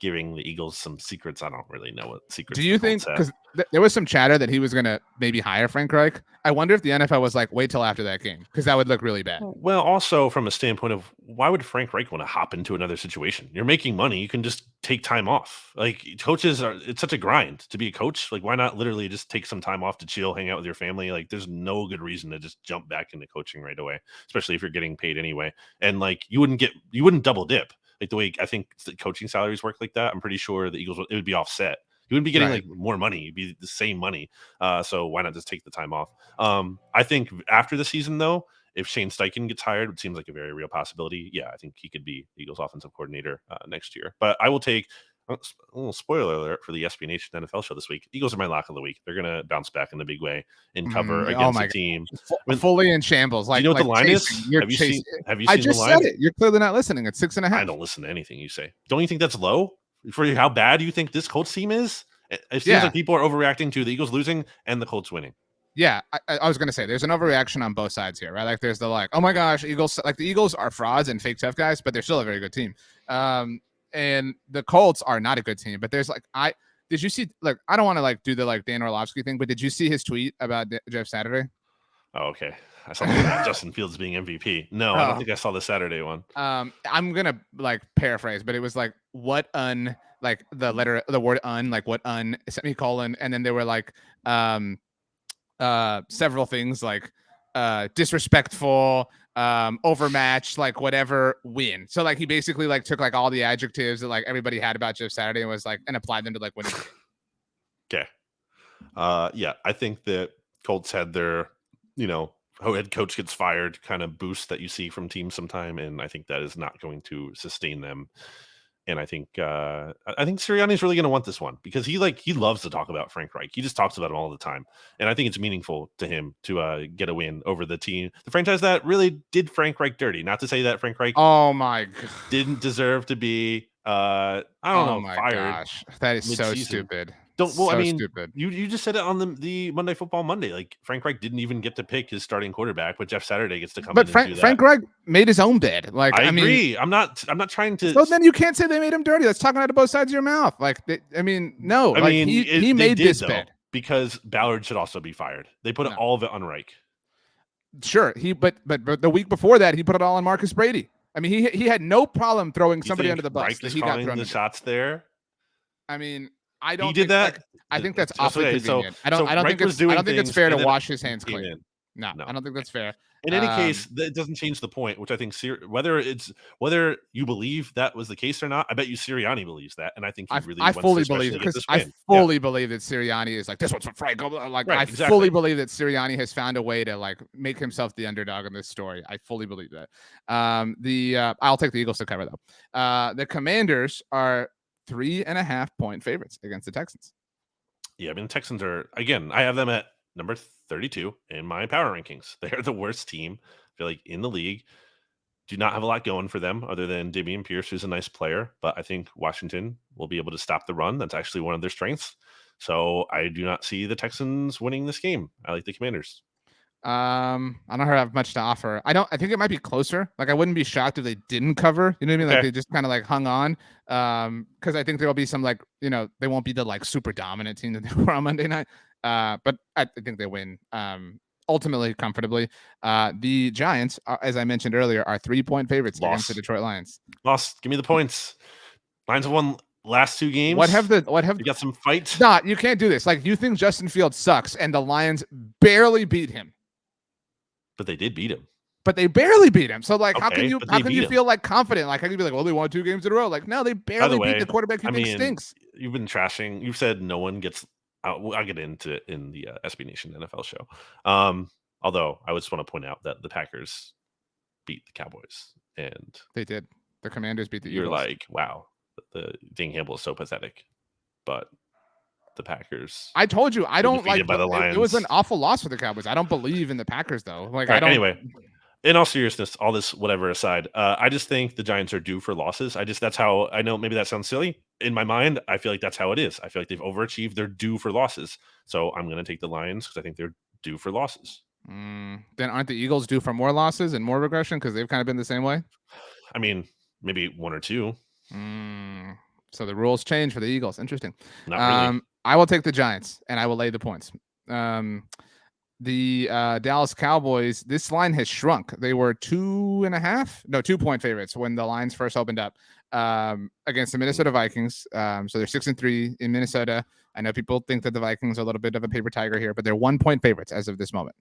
Speaker 2: giving the Eagles some secrets. I don't really know what secrets.
Speaker 1: Do you think, because there was some chatter that he was going to maybe hire Frank Reich? I wonder if the NFL was like, wait till after that game, because that would look really bad.
Speaker 2: Well, also from a standpoint of why would Frank Reich want to hop into another situation? You're making money. You can just take time off. Like coaches it's such a grind to be a coach. Like why not literally just take some time off to chill, hang out with your family? Like there's no good reason to just jump back into coaching right away, especially if you're getting paid anyway. And like you wouldn't double dip. Like the way I think the coaching salaries work like that, I'm pretty sure the Eagles, it would be offset. You wouldn't be getting like more money. It'd be the same money. So why not just take the time off? I think after the season, though, if Shane Steichen gets hired, it seems like a very real possibility. Yeah, I think he could be Eagles offensive coordinator next year. But I will take a little spoiler alert for the SB Nation NFL show this week. Eagles are my lock of the week. They're going to bounce back in a big way and cover against a team
Speaker 1: fully in shambles. Like,
Speaker 2: do you know what the line
Speaker 1: chasing,
Speaker 2: is?
Speaker 1: You're
Speaker 2: have you
Speaker 1: chasing.
Speaker 2: seen? Have you seen
Speaker 1: I just
Speaker 2: the line?
Speaker 1: said it. You're clearly not listening. It's 6.5.
Speaker 2: I don't listen to anything you say. Don't you think that's low for how bad you think this Colts team is? It seems like people are overreacting to the Eagles losing and the Colts winning.
Speaker 1: Yeah, I was gonna say there's an overreaction on both sides here, right? Like there's the oh my gosh, Eagles, like the Eagles are frauds and fake tough guys, but they're still a very good team. And the Colts are not a good team, but there's did you see, like, I don't want to do the Dan Orlovsky thing, but did you see his tweet about Jeff Saturday?
Speaker 2: Oh, okay. I saw Justin Fields being MVP. No, I don't think I saw the Saturday one.
Speaker 1: I'm gonna paraphrase, but it was the word un, semicolon, and then there were several things disrespectful, overmatched, whatever, win. So he basically took all the adjectives that everybody had about Jeff Saturday and was and applied them to winning.
Speaker 2: Okay. Yeah, I think that Colts had their, head coach gets fired kind of boost that you see from teams sometime, and I think that is not going to sustain them. And I think Sirianni is really going to want this one because he loves to talk about Frank Reich. He just talks about him all the time, and I think it's meaningful to him to get a win over the franchise that really did Frank Reich dirty. Not to say that Frank Reich,
Speaker 1: oh my god,
Speaker 2: didn't deserve to be fired.
Speaker 1: Gosh, that is mid-season. So stupid.
Speaker 2: Stupid. You just said it on the Monday Football Monday. Like Frank Reich didn't even get to pick his starting quarterback, but Jeff Saturday gets to come. But
Speaker 1: Frank Reich made his own bed.
Speaker 2: I agree. I'm not trying to.
Speaker 1: So then you can't say they made him dirty. That's talking out of both sides of your mouth. No. He made this bed
Speaker 2: because Ballard should also be fired. They put all of it on Reich.
Speaker 1: Sure, but the week before that, he put it all on Marcus Brady. He had no problem throwing somebody under the bus.
Speaker 2: Reich is calling the shots there.
Speaker 1: I don't.
Speaker 2: He did that.
Speaker 1: I think that's awfully convenient. I don't think it's fair to wash his hands clean. No, I don't think that's fair.
Speaker 2: In any case, that doesn't change the point, which I think whether you believe that was the case or not, I bet you Sirianni believes that, and I think
Speaker 1: I fully believe it because I fully believe that Sirianni is this one's for Frank. Fully believe that Sirianni has found a way to make himself the underdog in this story. I fully believe that. I'll take the Eagles to cover though. The Commanders are 3.5 point favorites against the Texans.
Speaker 2: Yeah, the Texans are, again, I have them at number 32 in my power rankings. They're the worst team, I feel like, in the league. Do not have a lot going for them other than Dameon Pierce, who's a nice player, but I think Washington will be able to stop the run. That's actually one of their strengths. So I do not see the Texans winning this game. I like the Commanders.
Speaker 1: I don't have much to offer. I think it might be closer. I wouldn't be shocked if they didn't cover. You know what I mean? Okay. They just kind of hung on. Because I think there'll be some they won't be the super dominant team that they were on Monday night. But I think they win ultimately comfortably. The Giants, as I mentioned earlier, are 3-point favorites against the Detroit Lions.
Speaker 2: Lost. Give me the points. Lions have won last 2 games.
Speaker 1: You
Speaker 2: got some fights?
Speaker 1: Nah, you can't do this. You think Justin Fields sucks and the Lions barely beat him.
Speaker 2: But they did beat him.
Speaker 1: But they barely beat him. So how can you feel confident? How can you be well, they won 2 games in a row? No, they barely beat the quarterback you think stinks.
Speaker 2: You've been trashing. You've said no one gets. I'll get into it in the SB Nation NFL show. Although I just want to point out that the Packers beat the Cowboys, and
Speaker 1: they did. The Commanders beat the Eagles.
Speaker 2: You're like, wow, the Ding Campbell is so pathetic, but the Packers.
Speaker 1: I told you I don't like. It was an awful loss for the Cowboys. I don't believe in the Packers though. I don't.
Speaker 2: Anyway, in all seriousness, all this whatever aside, I just think the Giants are due for losses. That's how I know. Maybe that sounds silly. In my mind, I feel like that's how it is. I feel like they've overachieved. They're due for losses. So I'm going to take the Lions because I think they're due for losses.
Speaker 1: Then aren't the Eagles due for more losses and more regression because they've kind of been the same way?
Speaker 2: Maybe 1 or 2.
Speaker 1: So the rules change for the Eagles. Interesting.
Speaker 2: Not really.
Speaker 1: I will take the Giants, and I will lay the points. The Dallas Cowboys, this line has shrunk. They were 2.5 favorites when the lines first opened up against the Minnesota Vikings. So they're 6-3 in Minnesota. I know people think that the Vikings are a little bit of a paper tiger here, but they're 1-point favorites as of this moment.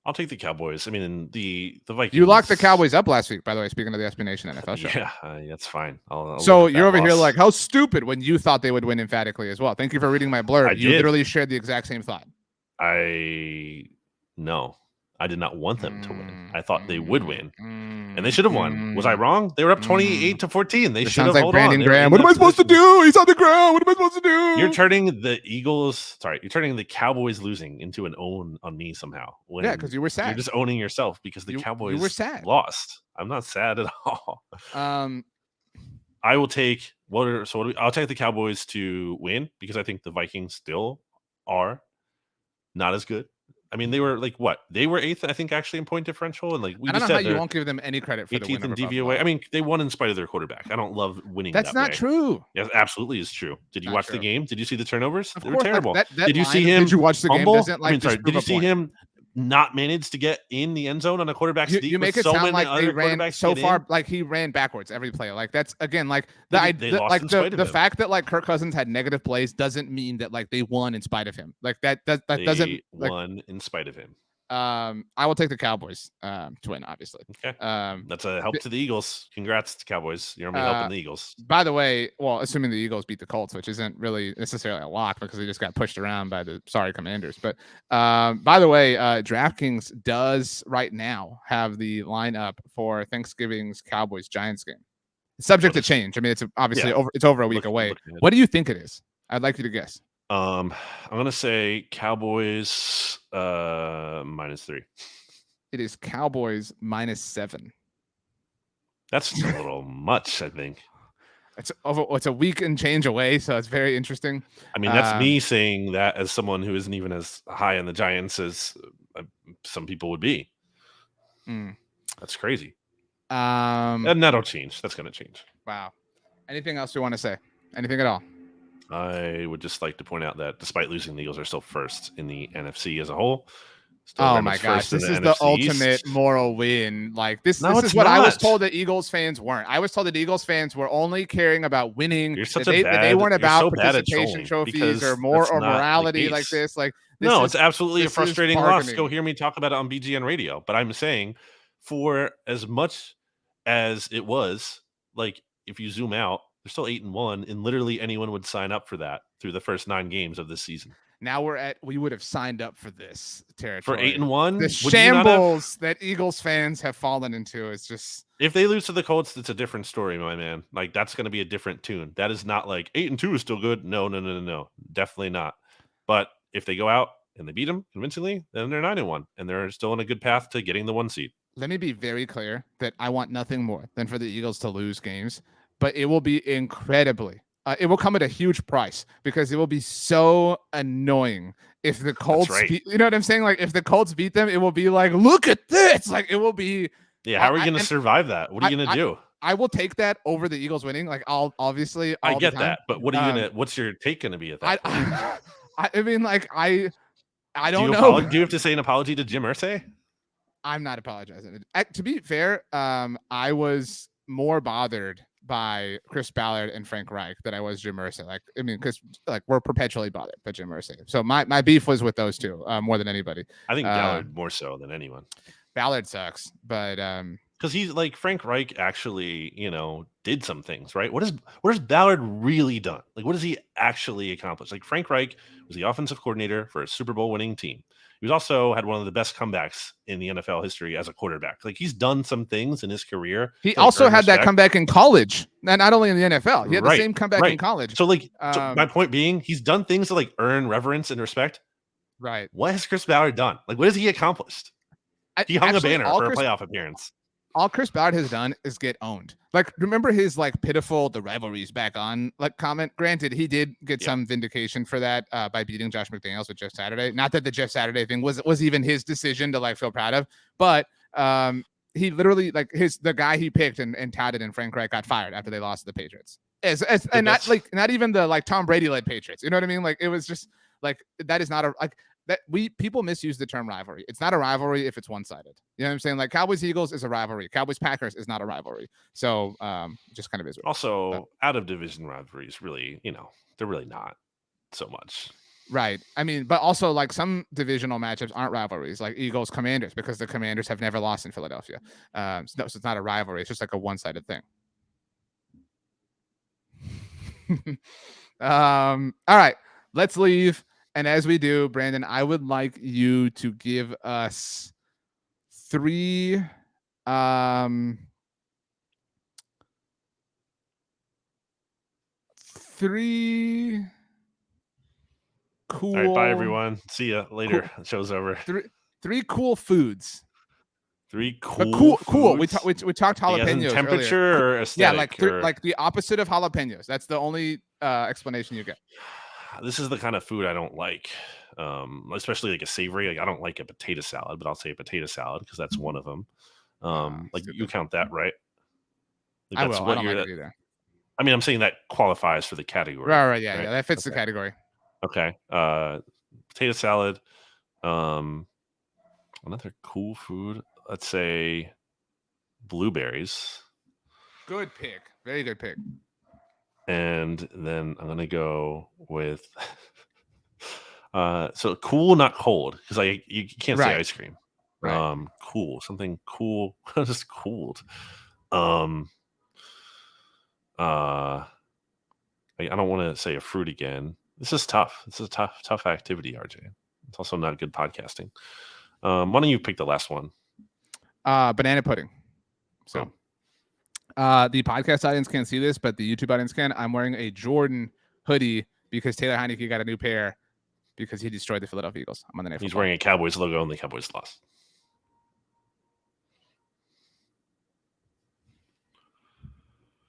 Speaker 2: I'll take the Cowboys. I mean, the Vikings.
Speaker 1: You locked the Cowboys up last week, by the way, speaking of the SB Nation NFL show.
Speaker 2: Yeah, that's fine. I'll
Speaker 1: so you're over here like, how stupid when you thought they would win emphatically as well. Thank you for reading my blurb. You literally shared the exact same thought.
Speaker 2: No, I did not want them to win. I thought they would win, and they should have won. Was I wrong? They were up 28-14. They should have
Speaker 1: like
Speaker 2: held
Speaker 1: Brandon
Speaker 2: on.
Speaker 1: Graham. What am I supposed to do? He's on the ground. What am I supposed to do?
Speaker 2: You're turning the Cowboys losing into an own on me somehow.
Speaker 1: Yeah, because you were sad.
Speaker 2: You're just owning yourself because the Cowboys
Speaker 1: were sad.
Speaker 2: Lost. I'm not sad at all. I will take I'll take the Cowboys to win because I think the Vikings still are not as good. I mean, they were like what? They were 8th, I think, actually in point differential, and like we just said,
Speaker 1: you won't give them any credit for the win.
Speaker 2: 18th in DVOA. I mean, they won in spite of their quarterback. I don't love winning.
Speaker 1: That's not true.
Speaker 2: Yes, absolutely is true. Did you watch the game? Did you see the turnovers? They were terrible.
Speaker 1: Did you see him? Did you watch the game?
Speaker 2: Did you see him not manage to get in the end zone on a quarterback sneak?
Speaker 1: You make it sound like they ran so far, like he ran backwards every play. Like that's again, like the fact that like Kirk Cousins had negative plays doesn't mean that like they won in spite of him. Like that doesn't
Speaker 2: won in spite of him.
Speaker 1: I will take the Cowboys to win, obviously.
Speaker 2: Okay. That's a help to the Eagles. Congrats to Cowboys. You're only helping the Eagles.
Speaker 1: By the way, well, assuming the Eagles beat the Colts, which isn't really necessarily a lock because they just got pushed around by the sorry Commanders. But by the way, DraftKings does right now have the lineup for Thanksgiving's Cowboys Giants game. It's subject to change. I mean, it's obviously over a week away. What do you think it is? I'd like you to guess.
Speaker 2: I'm gonna say Cowboys -3.
Speaker 1: It is Cowboys -7.
Speaker 2: That's a little much, I think.
Speaker 1: It's a week and change away, so it's very interesting.
Speaker 2: I mean, that's me saying that as someone who isn't even as high on the Giants as some people would be. That's crazy. And that'll change. That's gonna change.
Speaker 1: Wow. Anything else you want to say? Anything at all?
Speaker 2: I would just like to point out that despite losing, the Eagles are still first in the NFC as a whole.
Speaker 1: Oh my gosh, this is the ultimate moral win. Like this is what I was told that Eagles fans weren't. I was told that Eagles fans were only caring about winning. They weren't about participation trophies or morality like this. Like
Speaker 2: it's absolutely a frustrating loss. Go hear me talk about it on BGN radio. But I'm saying, for as much as it was, like if you zoom out, they're still 8-1, and literally anyone would sign up for that through the first 9 games of this season.
Speaker 1: Now we would have signed up for this territory.
Speaker 2: For 8-1?
Speaker 1: The shambles that Eagles fans have fallen into is just...
Speaker 2: If they lose to the Colts, it's a different story, my man. Like, that's going to be a different tune. That is not like 8-2 is still good. No. Definitely not. But if they go out and they beat them convincingly, then they're 9-1, and they're still on a good path to getting the 1 seed.
Speaker 1: Let me be very clear that I want nothing more than for the Eagles to lose games, but it will be incredibly... it will come at a huge price because it will be so annoying if the Colts, you know what I'm saying? Like if the Colts beat them, it will be like, look at this. Like it will be.
Speaker 2: Yeah. How are we going to survive that? What are you going to do?
Speaker 1: I will take that over the Eagles winning. Like I'll obviously.
Speaker 2: I get that, but what are you what's your take going to be at that?
Speaker 1: I mean, like I don't know.
Speaker 2: Do you have to say an apology to Jim Irsay?
Speaker 1: I'm not apologizing. To be fair, I was more bothered by Chris Ballard and Frank Reich that I was Jim Irsay. Like, I mean, because like we're perpetually bothered by Jim Irsay. So my beef was with those two more than anybody.
Speaker 2: I think Ballard more so than anyone.
Speaker 1: Ballard sucks, but
Speaker 2: because he's like Frank Reich actually, did some things, right? What has Ballard really done? Like, what has he actually accomplished? Like Frank Reich was the offensive coordinator for a Super Bowl winning team. He also had one of the best comebacks in the NFL history as a quarterback. Like he's done some things in his career.
Speaker 1: He also had that comeback in college, and not only in the NFL. He had the same comeback in college.
Speaker 2: So like, my point being, he's done things to like earn reverence and respect.
Speaker 1: Right.
Speaker 2: What has Chris Ballard done? Like, what has he accomplished? He hung a banner for a playoff appearance.
Speaker 1: All Chris Ballard has done is get owned. Like, remember his like pitiful "the rivalry's back on" like comment? Granted, he did get some vindication for that by beating Josh McDaniels with Jeff Saturday. Not that the Jeff Saturday thing was even his decision to like feel proud of, but he literally like the guy he picked and touted in Frank Reich got fired after they lost to the Patriots. And not even the like Tom Brady led Patriots. You know what I mean? Like it was just like that is not a like that people misuse the term rivalry. It's not a rivalry if it's one-sided. You know what I'm saying? Like Cowboys Eagles is a rivalry. Cowboys Packers is not a rivalry. So just kind of is.
Speaker 2: Also, out of division rivalries, really, they're really not so much.
Speaker 1: Right. I mean, but also like some divisional matchups aren't rivalries, like Eagles Commanders, because the Commanders have never lost in Philadelphia. So it's not a rivalry. It's just like a one-sided thing. All right, let's leave. And as we do, Brandon, I would like you to give us three cool.
Speaker 2: All right, bye everyone. See ya later.
Speaker 1: Cool.
Speaker 2: Show's over.
Speaker 1: Three cool foods.
Speaker 2: Three
Speaker 1: cool. We talked jalapenos.
Speaker 2: Temperature
Speaker 1: earlier.
Speaker 2: or aesthetic?
Speaker 1: Yeah, like the opposite of jalapenos. That's the only explanation you get.
Speaker 2: This is the kind of food I don't like, especially like a savory. Like I don't like a potato salad, but I'll say a potato salad because that's one of them. Like you count that, right?
Speaker 1: Like I will. I don't like it either.
Speaker 2: I mean, I'm saying that qualifies for the category.
Speaker 1: Right. Yeah, that fits the category.
Speaker 2: Okay. Potato salad. Another cool food. Let's say blueberries.
Speaker 1: Good pick. Very good pick.
Speaker 2: And then I'm gonna go with so cool, not cold, because you can't say ice cream.
Speaker 1: Right.
Speaker 2: Cool, something cool, just cooled. I don't want to say a fruit again. This is tough. This is a tough activity, RJ. It's also not good podcasting. Why don't you pick the last one?
Speaker 1: Banana pudding. So the podcast audience can't see this, but the YouTube audience can. I'm wearing a Jordan hoodie because Taylor Heineke got a new pair because he destroyed the Philadelphia Eagles. I'm on the
Speaker 2: He's wearing a Cowboys logo and the Cowboys lost.